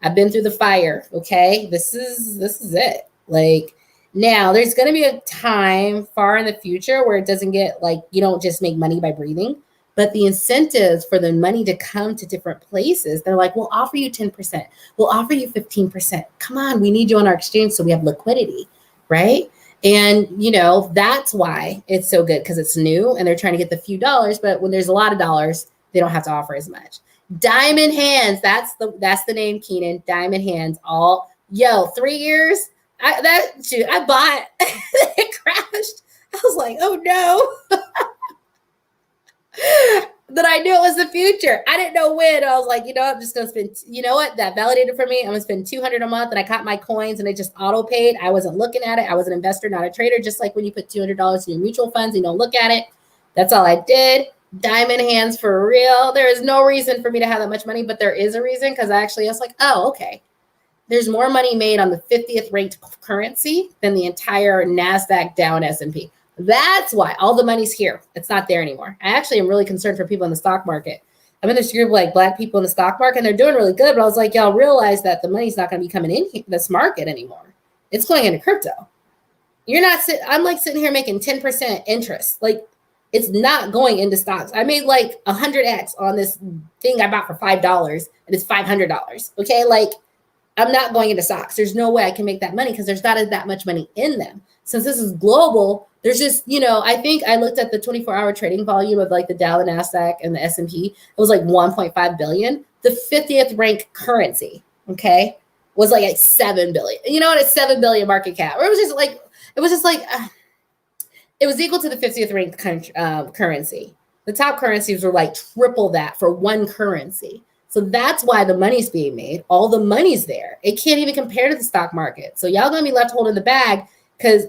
I've been through the fire. Okay. This is it. Like now there's going to be a time far in the future where it doesn't get like, you don't just make money by breathing, but the incentives for the money to come to different places, they're like, we'll offer you 10%. We'll offer you 15%. Come on. We need you on our exchange so we have liquidity. Right. And, that's why it's so good, because it's new and they're trying to get the few dollars. But when there's a lot of dollars, they don't have to offer as much. Diamond hands. That's the name, Keenan. Diamond hands. 3 years. I bought. It crashed. I was like, oh no. But I knew it was the future. I didn't know when. I was like, I'm just going to spend, that validated for me. I'm going to spend $200 a month, and I caught my coins and it just auto paid. I wasn't looking at it. I was an investor, not a trader. Just like when you put $200 in your mutual funds, and you don't look at it. That's all I did. Diamond hands for real. There is no reason for me to have that much money, but there is a reason, because I was like, oh, okay. There's more money made on the 50th ranked currency than the entire NASDAQ down S&P. That's why all the money's here. It's not there anymore. I actually am really concerned for people in the stock market. I'm in this group of like Black people in the stock market, and they're doing really good. But I was like, y'all realize that the money's not going to be coming in this market anymore. It's going into crypto. I'm like sitting here making 10% interest. Like, it's not going into stocks. I made like 100x on this thing I bought for $5, and it's $500. Okay. Like, I'm not going into stocks. There's no way I can make that money, because there's not that much money in them. Since this is global, there's just, I think I looked at the 24-hour trading volume of like the Dow, the NASDAQ, and the S&P. It was like 1.5 billion. The 50th ranked currency, okay, was like at 7 billion. It's 7 billion market cap. Or it was just like, it was equal to the 50th ranked currency. The top currencies were like triple that for one currency. So that's why the money's being made. All the money's there. It can't even compare to the stock market. So y'all gonna be left holding the bag, because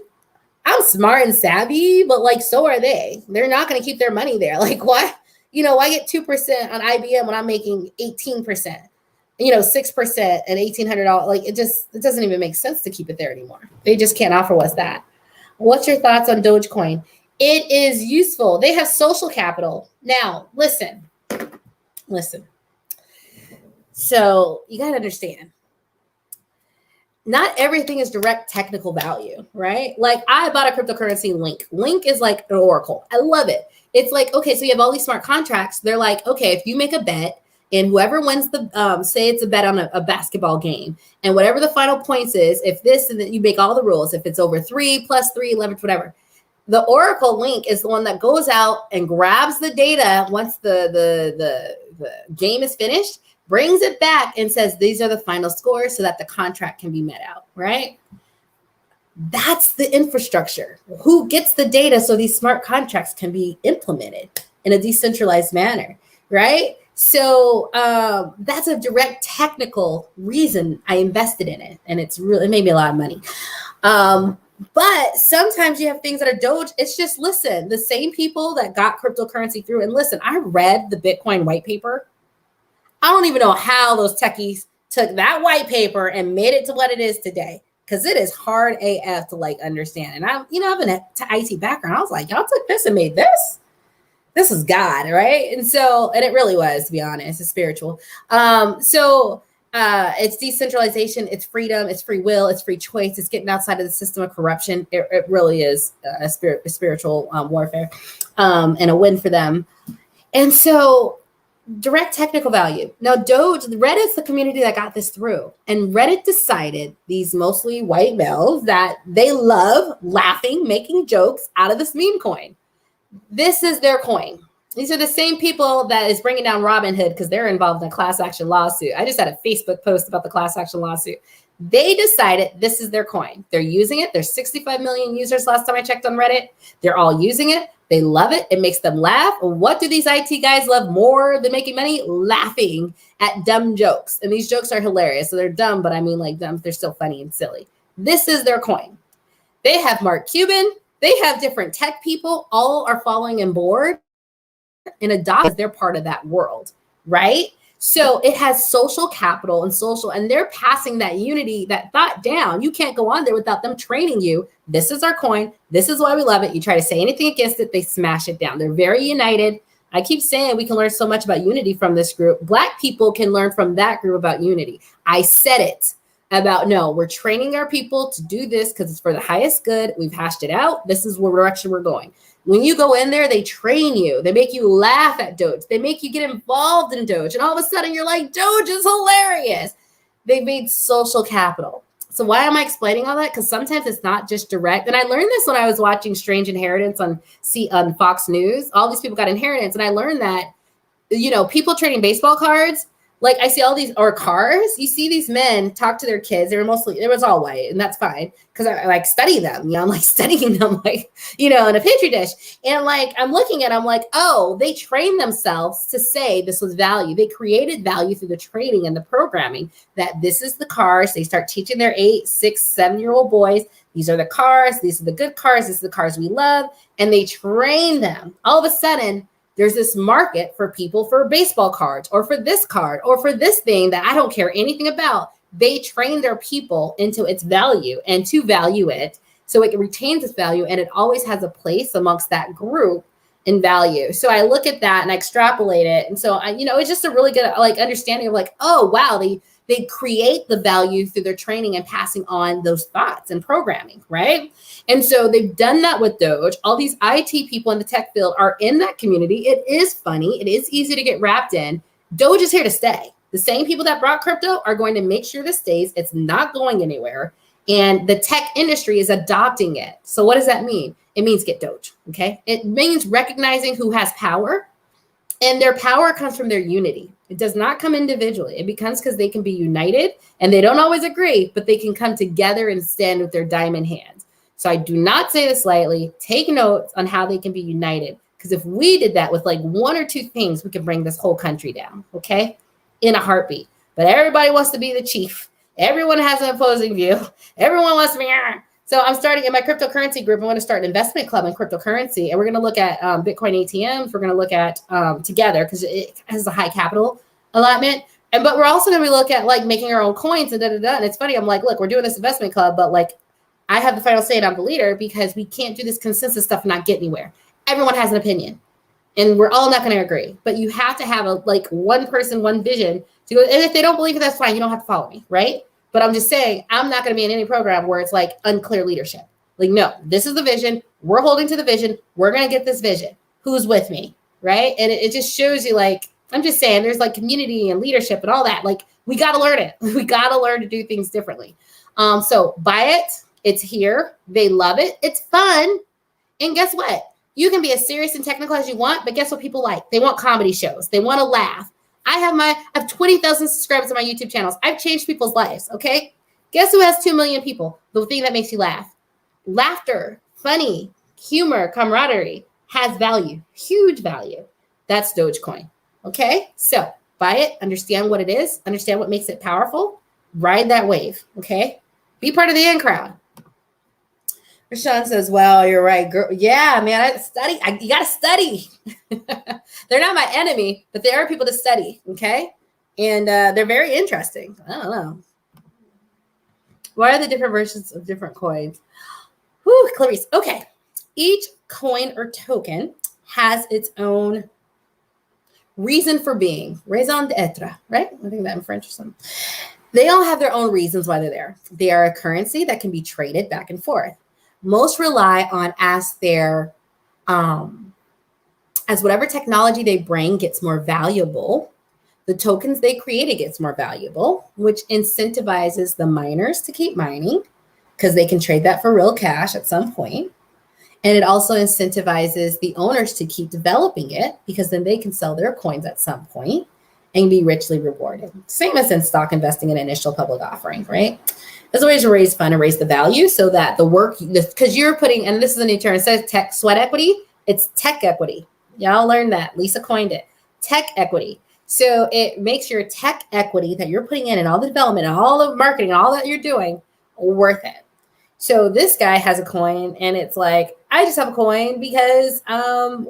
I'm smart and savvy, but like, so are they. They're not going to keep their money there. Like, why? Why get 2% on IBM when I'm making 18%, 6% and $1,800? Like, it doesn't even make sense to keep it there anymore. They just can't offer what's that. What's your thoughts on Dogecoin? It is useful. They have social capital. Now, listen. So you got to understand, not everything is direct technical value, right? Like, I bought a cryptocurrency Link. Link is like an oracle. I love it. It's like, okay, so you have all these smart contracts. They're like, okay, if you make a bet and whoever wins the, say it's a bet on a basketball game, and whatever the final points is, if this, and then you make all the rules, if it's over 3 + 3, 11, whatever, the oracle Link is the one that goes out and grabs the data once the game is finished, brings it back and says, these are the final scores, so that the contract can be met out, right? That's the infrastructure. Who gets the data so these smart contracts can be implemented in a decentralized manner, right? So that's a direct technical reason I invested in it. And it made me a lot of money. But sometimes you have things that are Doge. It's just, listen, the same people that got cryptocurrency through, and listen, I read the Bitcoin white paper. I don't even know how those techies took that white paper and made it to what it is today, because it is hard AF to like understand. And I have an IT background. I was like, y'all took this and made this? This is God, right? And it really was, to be honest. It's spiritual. It's decentralization, it's freedom, it's free will, it's free choice, it's getting outside of the system of corruption. It really is a spiritual warfare, and a win for them. And so, direct technical value. Now, Reddit's the community that got this through. And Reddit decided, these mostly white males, that they love laughing, making jokes out of this meme coin. This is their coin. These are the same people that is bringing down Robinhood, because they're involved in a class action lawsuit. I just had a Facebook post about the class action lawsuit. They decided this is their coin. They're using it. There's 65 million users last time I checked on Reddit. They're all using it. They love it. It makes them laugh. What do these IT guys love more than making money? Laughing at dumb jokes. And these jokes are hilarious. So they're dumb, but I mean like dumb. They're still funny and silly. This is their coin. They have Mark Cuban. They have different tech people. All are following on board and adopt. They're part of that world, right? So it has social capital and they're passing that unity, that thought down. You can't go on there without them training you. This is our coin. This is why we love it. You try to say anything against it, they smash it down. They're very united. I keep saying we can learn so much about unity from this group. Black people can learn from that group about unity. I said it about, no, we're training our people to do this because it's for the highest good. We've hashed it out. This is what direction we're going. When you go in there, they train you. They make you laugh at Doge. They make you get involved in Doge. And all of a sudden you're like, Doge is hilarious. They made social capital. So why am I explaining all that? Because sometimes it's not just direct. And I learned this when I was watching Strange Inheritance on Fox News. All these people got inheritance. And I learned that, people trading baseball cards, like I see all these, or cars, you see these men talk to their kids. It was all white, and that's fine. Cause I like study them, I'm like studying them, like, in a petri dish. And like, I'm looking at, I'm like, oh, they trained themselves to say this was value. They created value through the training and the programming that this is the cars. They start teaching their 8, 6, 7-year-old boys. These are the cars. These are the good cars. These are the cars we love. And they train them. All of a sudden, there's this market for people for baseball cards or for this card or for this thing that I don't care anything about. They train their people into its value and to value it so it retains its value, and it always has a place amongst that group in value. So I look at that and I extrapolate it. And so it's just a really good understanding of like, oh, wow, they create the value through their training and passing on those thoughts and programming, right? And so they've done that with Doge. All these IT people in the tech field are in that community. It is funny. It is easy to get wrapped in. Doge is here to stay. The same people that brought crypto are going to make sure this stays. It's not going anywhere. And the tech industry is adopting it. So what does that mean? It means get Doge, okay? It means recognizing who has power. And their power comes from their unity. It does not come individually. It becomes because they can be united, and they don't always agree, but they can come together and stand with their diamond hands. So I do not say this lightly. Take notes on how they can be united, because if we did that with like 1 or 2 things, we could bring this whole country down, okay? In a heartbeat. But everybody wants to be the chief. Everyone has an opposing view. Everyone wants to be. So I'm starting in my cryptocurrency group. I want to start an investment club in cryptocurrency, and we're going to look at Bitcoin ATMs. We're going to look at together because it has a high capital allotment. But we're also going to look at like making our own coins and da-da-da. And it's funny. I'm like, look, we're doing this investment club, but like I have the final say and I'm the leader because we can't do this consensus stuff and not get anywhere. Everyone has an opinion, and we're all not going to agree. But you have to have one person, one vision to go. And if they don't believe it, that's fine. You don't have to follow me, right? But I'm just saying, I'm not going to be in any program where it's like unclear leadership. Like, no, this is the vision. We're holding to the vision. We're going to get this vision. Who's with me? Right. And it just shows you, like, I'm just saying there's like community and leadership and all that. Like, we got to learn it. We got to learn to do things differently. So buy it. It's here. They love it. It's fun. And guess what? You can be as serious and technical as you want, but guess what people like? They want comedy shows. They want to laugh. I have 20,000 subscribers on my YouTube channels. I've changed people's lives, okay? Guess who has 2 million people? The thing that makes you laugh. Laughter, funny, humor, camaraderie has value, huge value. That's Dogecoin, okay? So buy it, understand what it is, understand what makes it powerful, ride that wave, okay? Be part of the in crowd. Rashawn says, well, you're right, girl. Yeah, man, you got to study. They're not my enemy, but they are people to study, okay? And they're very interesting. I don't know. What are the different versions of different coins? Whew, Clarice. Okay. Each coin or token has its own reason for being. Raison d'etre, right? I think that in French or something. They all have their own reasons why they're there. They are a currency that can be traded back and forth. Most rely on as whatever technology they bring gets more valuable, the tokens they created gets more valuable, which incentivizes the miners to keep mining because they can trade that for real cash at some point. And it also incentivizes the owners to keep developing it because then they can sell their coins at some point and be richly rewarded. Same as in stock investing in initial public offering, right? There's always to raise fund and raise the value so that the work, because you're putting, and this is a new term, it says tech sweat equity, it's tech equity. Y'all learned that. Lisa coined it. Tech equity. So it makes your tech equity that you're putting in and all the development and all the marketing and all that you're doing worth it. So this guy has a coin and it's like, I just have a coin because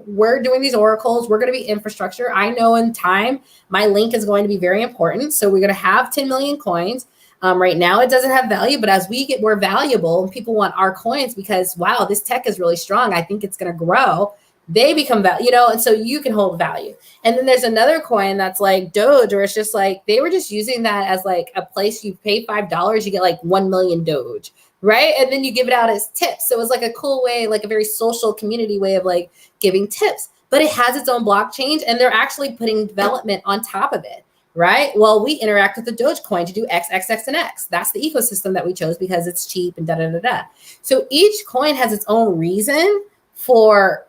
we're doing these oracles. We're going to be infrastructure. I know in time, my link is going to be very important. So we're going to have 10 million coins. Right now, it doesn't have value, but as we get more valuable and people want our coins because, wow, this tech is really strong. I think it's going to grow. They become value, and so you can hold value. And then there's another coin that's like Doge, where it's just like they were just using that as like a place you pay $5, you get like 1 million Doge, right? And then you give it out as tips. So it was like a cool way, like a very social community way of like giving tips. But it has its own blockchain, and they're actually putting development on top of it. right? Well, we interact with the Dogecoin to do X, X, X, and X. That's the ecosystem that we chose because it's cheap and da da da da. So each coin has its own reason for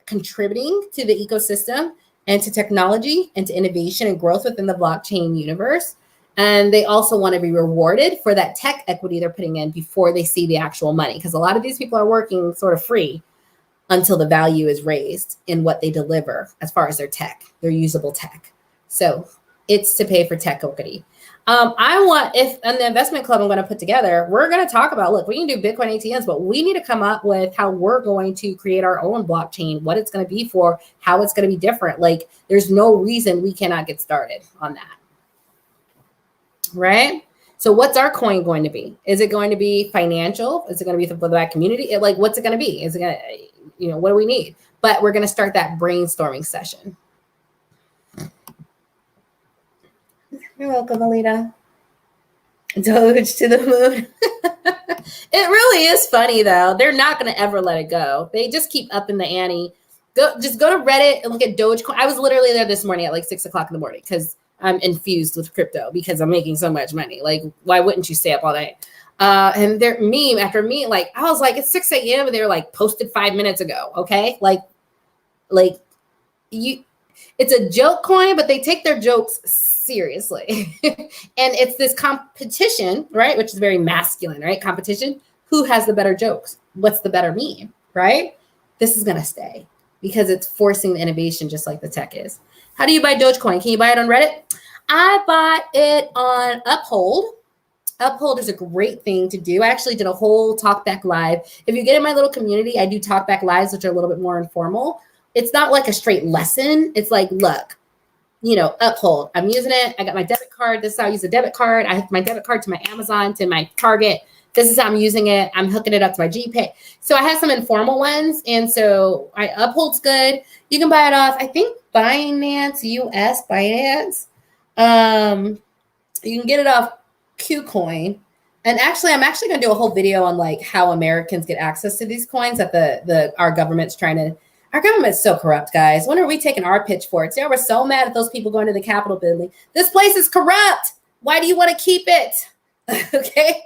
contributing to the ecosystem and to technology and to innovation and growth within the blockchain universe. And they also want to be rewarded for that tech equity they're putting in before they see the actual money. Because a lot of these people are working sort of free until the value is raised in what they deliver as far as their tech, their usable tech. So it's to pay for tech equity. I want, if in the investment club I'm going to put together, we're going to talk about, look, we can do Bitcoin ATMs, but we need to come up with how we're going to create our own blockchain, what it's going to be for, how it's going to be different. Like, there's no reason we cannot get started on that. Right? So what's our coin going to be? Is it going to be financial? Is it going to be for the Black community? Like, what's it going to be? Is it going to, what do we need? But we're going to start that brainstorming session. You're welcome, Alita. Doge to the moon. It really is funny, though. They're not going to ever let it go. They just keep upping the ante. Just go to Reddit and look at Dogecoin. I was literally there this morning at like 6 o'clock in the morning because I'm infused with crypto because I'm making so much money. Like, why wouldn't you stay up all night? And their meme after me, like, I was like, it's 6 a.m. and they were like posted 5 minutes ago. Okay. Like it's a joke coin, but they take their jokes seriously. And it's this competition, right? Which is very masculine, right? Competition. Who has the better jokes? What's the better meme, right? This is going to stay because it's forcing the innovation just like the tech is. How do you buy Dogecoin? Can you buy it on Reddit? I bought it on Uphold. Uphold is a great thing to do. I actually did a whole talkback live. If you get in my little community, I do talkback lives, which are a little bit more informal. It's not like a straight lesson. It's like, look, Uphold. I'm using it. I got my debit card. This is how I use a debit card. I have my debit card to my Amazon, to my Target. This is how I'm using it. I'm hooking it up to my GPay. So I have some informal ones. And so Uphold's good. You can buy it off, I think, Binance. You can get it off KuCoin. And actually, I'm actually going to do a whole video on like how Americans get access to these coins that our government's trying to. Our government's so corrupt, guys. When are we taking our pitchforks? Yeah, we're so mad at those people going to the Capitol building. This place is corrupt. Why do you want to keep it? Okay.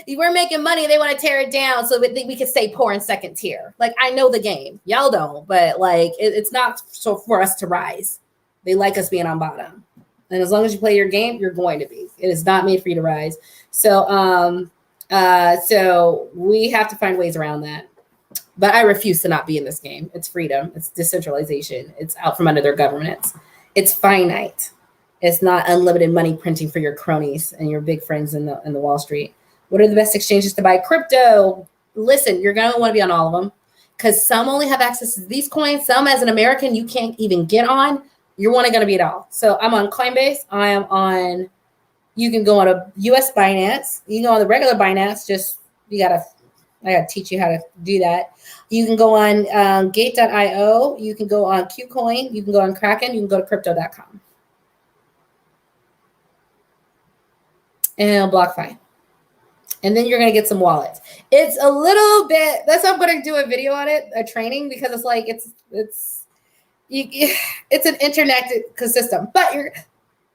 We're making money. They want to tear it down so we can stay poor in second tier. Like, I know the game. Y'all don't, but like, it's not so for us to rise. They like us being on bottom. And as long as you play your game, you're going to be. It is not made for you to rise. So, so we have to find ways around that. But I refuse to not be in this game. It's freedom. It's decentralization. It's out from under their governance. It's finite. It's not unlimited money printing for your cronies and your big friends in the Wall Street. What are the best exchanges to buy crypto? Listen, you're going to want to be on all of them because some only have access to these coins. Some, as an American, you can't even get on. You're only going to be at all. So I'm on Coinbase. You can go on a US Binance. You can go on the regular Binance. I got to teach you how to do that. You can go on Gate.io. You can go on KuCoin. You can go on Kraken. You can go to crypto.com. And BlockFi. And then you're going to get some wallets. It's a little bit, that's why I'm going to do a video on it, a training, because it's like, it's an internet ecosystem. But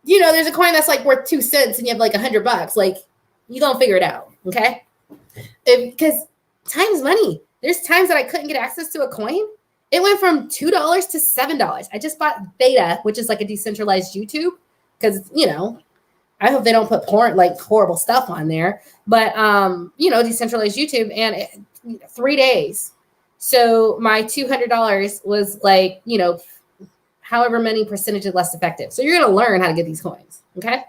there's a coin that's like worth 2 cents and you have like $100. Like, you're going to figure it out. Okay. Because time's money. There's times that I couldn't get access to a coin. It went from $2 to $7. I just bought Beta, which is like a decentralized YouTube, because, I hope they don't put porn, like horrible stuff on there, but, decentralized YouTube, and 3 days. So my $200 was like, however many percentages less effective. So you're going to learn how to get these coins. Okay.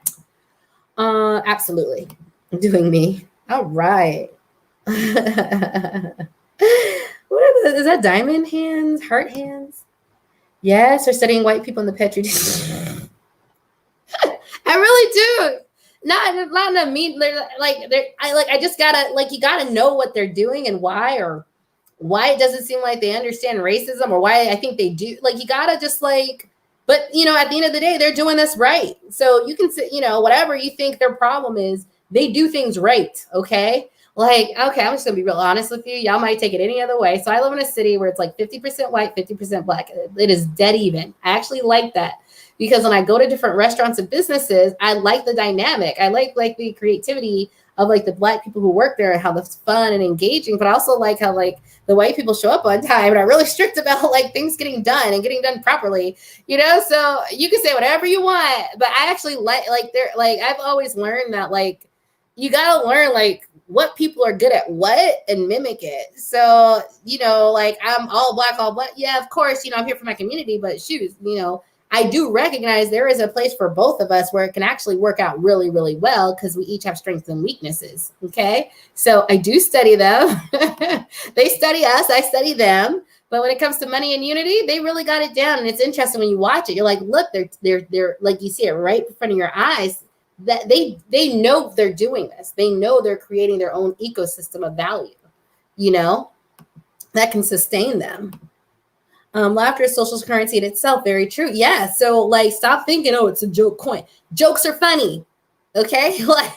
Absolutely. Doing me. All right. Is that diamond hands, heart hands? Yes, we're studying white people in the Petri dish. I really do. Not in a mean, I just gotta, like, you gotta know what they're doing and why, or why it doesn't seem like they understand racism, or why I think they do. Like, you gotta just like, but at the end of the day, they're doing this right. So you can say, whatever you think their problem is, they do things right. Okay. Like, okay, I'm just gonna be real honest with you. Y'all might take it any other way. So I live in a city where it's like 50% white, 50% black. It is dead even. I actually like that. because when I go to different restaurants and businesses, I like the dynamic. I like the creativity of like the Black people who work there and how it's fun and engaging, but I also like how like the white people show up on time and are really strict about like things getting done and getting done properly, you know? So you can say whatever you want, but I actually like they're like, I've always learned that like, you got to learn like what people are good at what and mimic it. So, you know, like I'm all Black. Yeah, of course, you know, I'm here for my community, but shoot, you know, I do recognize there is a place for both of us where it can actually work out really, really well because we each have strengths and weaknesses. Okay. So I do study them. They study us, I study them. But when it comes to money and unity, they really got it down. And it's interesting when you watch it. You're like, look, they're like you see it right in front of your eyes. That they know they're doing this. They know they're creating their own ecosystem of value, you know, that can sustain them. Laughter is social currency in itself. Very true. Yeah. So like, stop thinking, oh, it's a joke coin. Jokes are funny. Okay. Like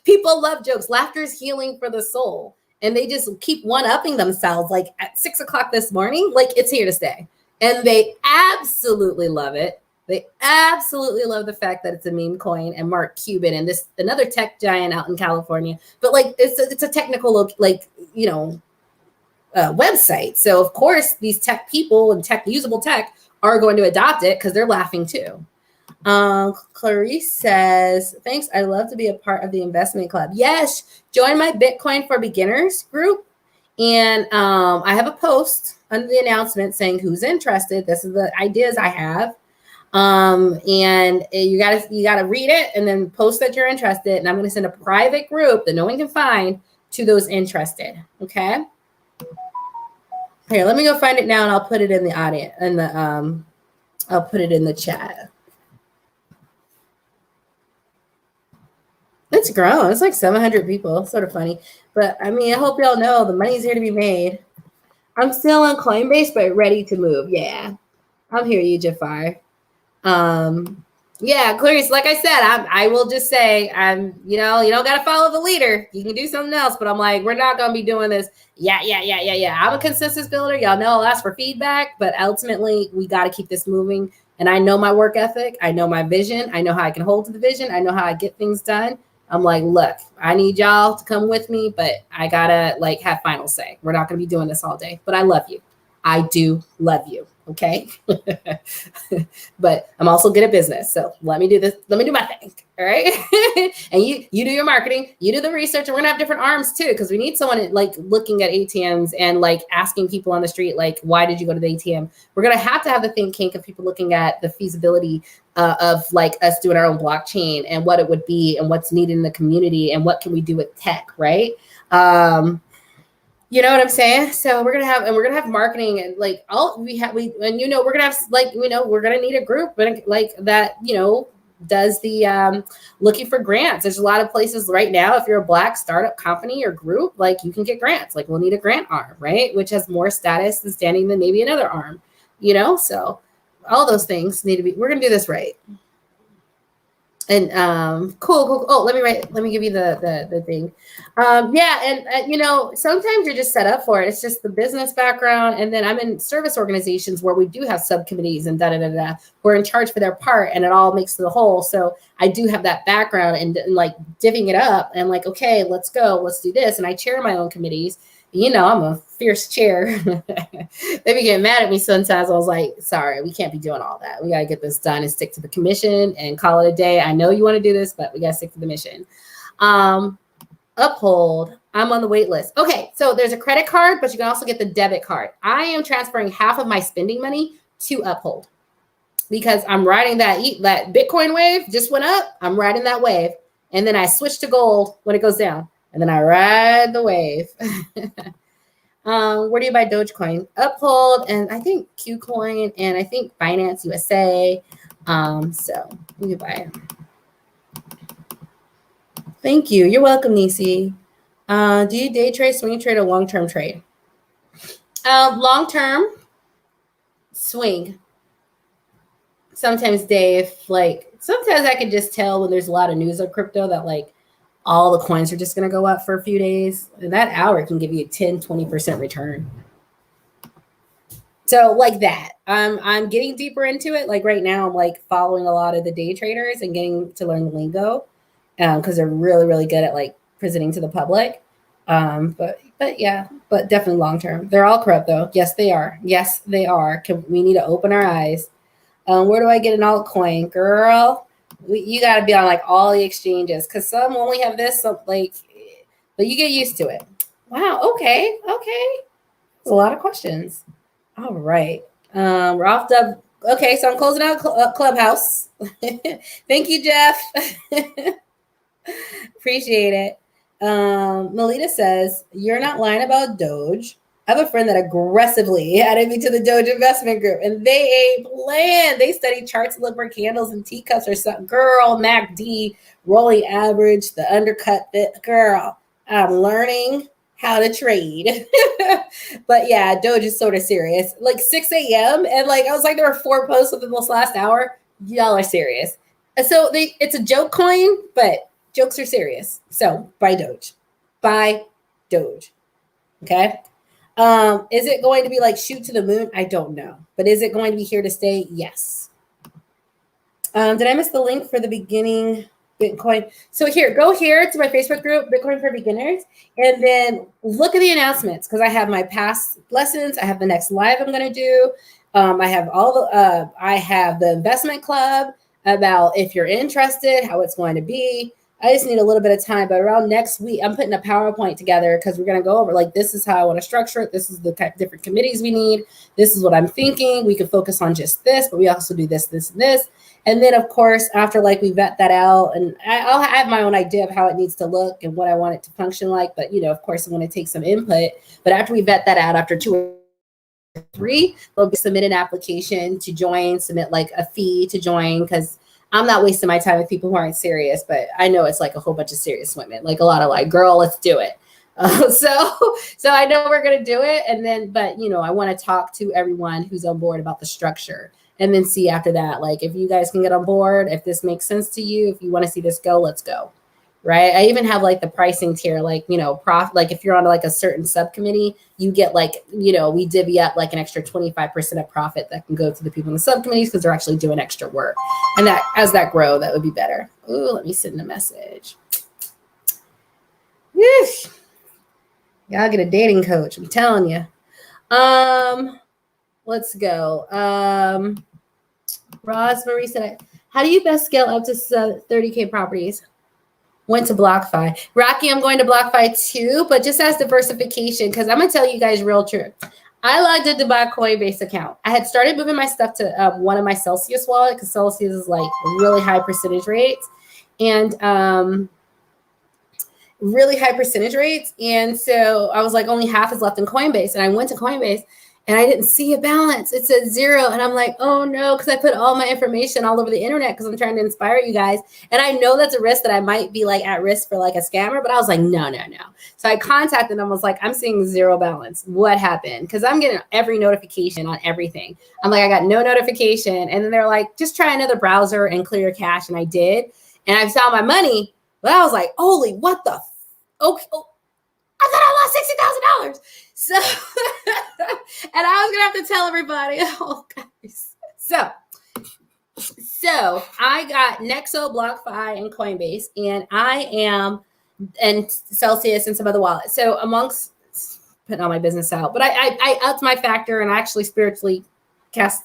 people love jokes. Laughter is healing for the soul. And they just keep one-upping themselves. Like at 6 o'clock this morning, like it's here to stay. And they absolutely love it. They absolutely love the fact that it's a meme coin and Mark Cuban and this another tech giant out in California. But like it's a technical, like, you know, website. So of course these tech people and usable tech are going to adopt it because they're laughing too. Clarice says, thanks. I'd love to be a part of the investment club. Yes, join my Bitcoin for Beginners group. And I have a post under the announcement saying who's interested. This is the ideas I have. And you gotta read it and then post that you're interested. And I'm going to send a private group that no one can find to those interested. Okay. Here, let me go find it now and I'll put it in the audience and I'll put it in the chat. It's grown. It's like 700 people. It's sort of funny. But I mean, I hope y'all know the money's here to be made. I'm still on Coinbase, but ready to move. Yeah. I'm here, you Jafar. Yeah, Clarice, like I said, I will just say you know, you don't got to follow the leader. You can do something else, but I'm like, we're not going to be doing this. Yeah. I'm a consensus builder. Y'all know I'll ask for feedback, but ultimately we got to keep this moving. And I know my work ethic. I know my vision. I know how I can hold to the vision. I know how I get things done. I'm like, look, I need y'all to come with me, but I gotta like have final say. We're not going to be doing this all day, but I love you. I do love you. Okay. But I'm also good at business. So let me do this. Let me do my thing. All right. And you do your marketing, you do the research, and we're gonna have different arms too. Cause we need someone like looking at ATMs and like asking people on the street, like, why did you go to the ATM? We're going to have the think tank of people looking at the feasibility of like us doing our own blockchain and what it would be and what's needed in the community and what can we do with tech. Right. You know what I'm saying? So we're gonna have marketing and like and you know we're gonna have like we're gonna need a group like that does the looking for grants. There's a lot of places right now. If you're a Black startup company or group, like you can get grants. Like we'll need a grant arm, right? Which has more status and standing than maybe another arm. So all those things need to be. We're gonna do this right. And cool. Oh, let me give you the thing. Yeah, and sometimes you're just set up for it. It's just the business background, and then I'm in service organizations where we do have subcommittees and we're in charge for their part, and it all makes the whole. So I do have that background and like divvying it up and like, okay, let's go, let's do this. And I chair my own committees. I'm a fierce chair. They be getting mad at me sometimes. I was like, sorry, we can't be doing all that. We got to get this done and stick to the commission and call it a day. I know you want to do this, but we got to stick to the mission. Uphold. I'm on the wait list. Okay, so there's a credit card, but you can also get the debit card. I am transferring half of my spending money to Uphold because I'm riding that Bitcoin wave just went up. I'm riding that wave. And then I switch to gold when it goes down. And then I ride the wave. Where do you buy Dogecoin? Uphold, and I think Qcoin, and I think Finance USA. So you can buy it. Thank you. You're welcome, Nisi. Do you day trade, swing trade, or long-term trade? Long-term, swing. Sometimes day, sometimes I can just tell when there's a lot of news of crypto that all the coins are just going to go up for a few days. And that hour can give you a 10, 20% return. So like that, I'm getting deeper into it. Like right now, I'm like following a lot of the day traders and getting to learn the lingo, because they're really, really good at like presenting to the public. But yeah, but definitely long term. They're all corrupt though. Yes, they are. Yes, they are. We need to open our eyes. Where do I get an altcoin, girl? You got to be on like all the exchanges, because some only have this, some, like, but you get used to it. Wow. Okay. Okay. There's a lot of questions. All right. We're off the. Okay, so I'm closing out Clubhouse. Thank you, Jeff. Appreciate it. Melita says, you're not lying about Doge. I have a friend that aggressively added me to the Doge investment group, and they ain't playing. They study charts, look for candles and teacups or something. Girl, MACD, rolling average, the undercut bit. Girl, I'm learning how to trade. But yeah, Doge is sort of serious. Like 6 a.m. and like I was like, there were 4 posts within this last hour. Y'all are serious. And so it's a joke coin, but jokes are serious. So buy Doge. Buy Doge. Okay. Is it going to be like shoot to the moon? I don't know. But is it going to be here to stay? Yes. Did I miss the link for the beginning Bitcoin? So go here to my Facebook group, Bitcoin for Beginners, and then look at the announcements, because I have my past lessons. I have the next live I'm going to do. I have I have the investment club about if you're interested, how it's going to be. I just need a little bit of time, but around next week, I'm putting a PowerPoint together, because we're going to go over, like, this is how I want to structure it. This is the different committees we need. This is what I'm thinking. We could focus on just this, but we also do this, this, and this. And then, of course, after like we vet that out, and I'll have my own idea of how it needs to look and what I want it to function like. But, of course, I'm going to take some input. But after we vet that out, after 2 or 3, we'll submit an application to join, submit like a fee to join, because I'm not wasting my time with people who aren't serious. But I know it's like a whole bunch of serious women, like a lot of like, girl, let's do it. So I know we're going to do it. And then, but, I want to talk to everyone who's on board about the structure. And then see after that, like, if you guys can get on board, if this makes sense to you, if you want to see this go, let's go. Right. I even have like the pricing tier, like, like if you're on like a certain subcommittee, you get like, we divvy up like an extra 25% of profit that can go to the people in the subcommittees, because they're actually doing extra work. And that as that grow, that would be better. Ooh, let me send a message. Yeesh. Y'all get a dating coach. I'm telling you. Let's go. Rosemary said, how do you best scale up to 30K properties? Went to BlockFi. Rocky, I'm going to BlockFi too, but just as diversification, because I'm going to tell you guys real truth. I logged into my Coinbase account. I had started moving my stuff to one of my Celsius wallet, because Celsius is like really high percentage rates. And really high percentage rates. And so I was like, only half is left in Coinbase. And I went to Coinbase and I didn't see a balance. It said 0. And I'm like, oh no, because I put all my information all over the internet because I'm trying to inspire you guys. And I know that's a risk that I might be like at risk for like a scammer, but I was like, no. So I contacted them. I was like, I'm seeing 0 balance. What happened? Because I'm getting every notification on everything. I'm like, I got no notification. And then they're like, just try another browser and clear your cache. And I did. And I saw my money, but I was like, holy, what the? Okay. Oh, I thought I lost $60,000. So, and I was going to have to tell everybody, oh guys. So I got Nexo, BlockFi, and Coinbase, and and Celsius and some other wallets. So amongst putting all my business out, but I upped my factor and I actually spiritually cast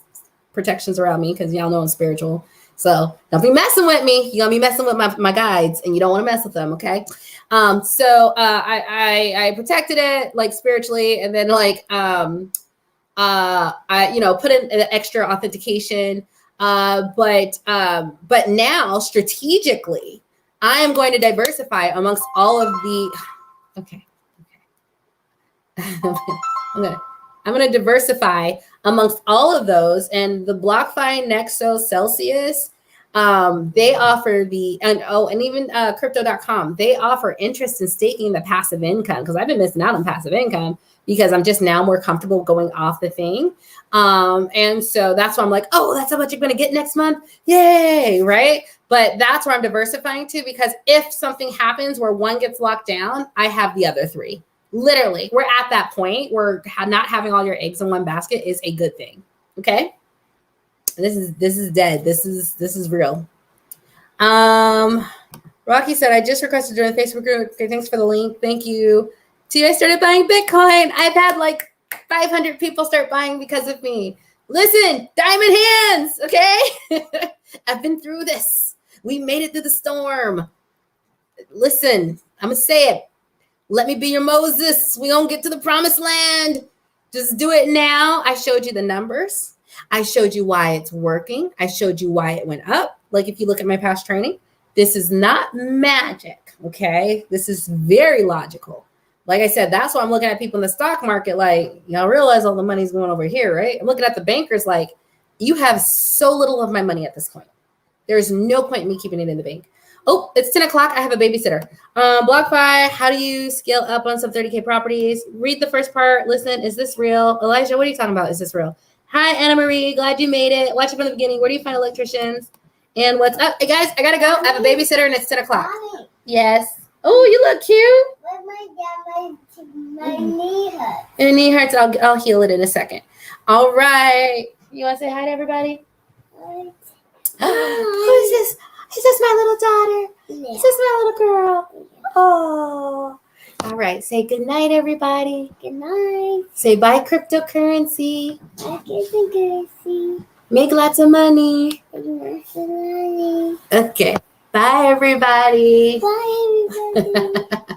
protections around me, because y'all know I'm spiritual. So don't be messing with me. You're going to be messing with my guides, and you don't want to mess with them. Okay. So I protected it like spiritually, and then like, I, put in an extra authentication. But now strategically, I am going to diversify amongst all of the, okay. I'm going to diversify amongst all of those, and the BlockFi, Nexo, Celsius, they offer and even crypto.com, they offer interest in staking the passive income, because I've been missing out on passive income because I'm just now more comfortable going off the thing. And so that's why I'm like, oh, that's how much you're going to get next month. Yay. Right. But that's where I'm diversifying to, because if something happens where one gets locked down, I have the other 3. Literally, we're at that point where not having all your eggs in one basket is a good thing. Okay. This is dead. This is real. Rocky said, I just requested to join the Facebook group. Okay, thanks for the link. Thank you. I started buying Bitcoin. I've had like 500 people start buying because of me. Listen, diamond hands, okay? I've been through this. We made it through the storm. Listen, I'm going to say it. Let me be your Moses. We gonna get to the promised land. Just do it now. I showed you the numbers. I showed you why it's working. I showed you why it went up. Like if you look at my past training, this is not magic, okay? This is very logical. Like I said, that's why I'm looking at people in the stock market like, y'all realize all the money's going over here, right? I'm looking at the bankers like, you have so little of my money at this point. There's no point in me keeping it in the bank. Oh, it's 10 o'clock. I have a babysitter. BlockFi, how do you scale up on some 30K properties? Read the first part. Listen, is this real? Elijah, what are you talking about? Is this real? Hi, Anna Marie. Glad you made it. Watch it from the beginning. Where do you find electricians? And what's up? Hey, guys, I got to go. I have a babysitter, and it's 10 o'clock. Mommy. Yes. Oh, you look cute. My knee hurts. Your knee hurts. I'll heal it in a second. All right. You want to say hi to everybody? Who is this? Is this my little daughter? Yeah. Is this my little girl? Yeah. Oh. All right. Say good night, everybody. Good night. Say bye, cryptocurrency. Bye, cryptocurrency. Make lots of money. Make lots of money. Okay. Bye, everybody. Bye, everybody.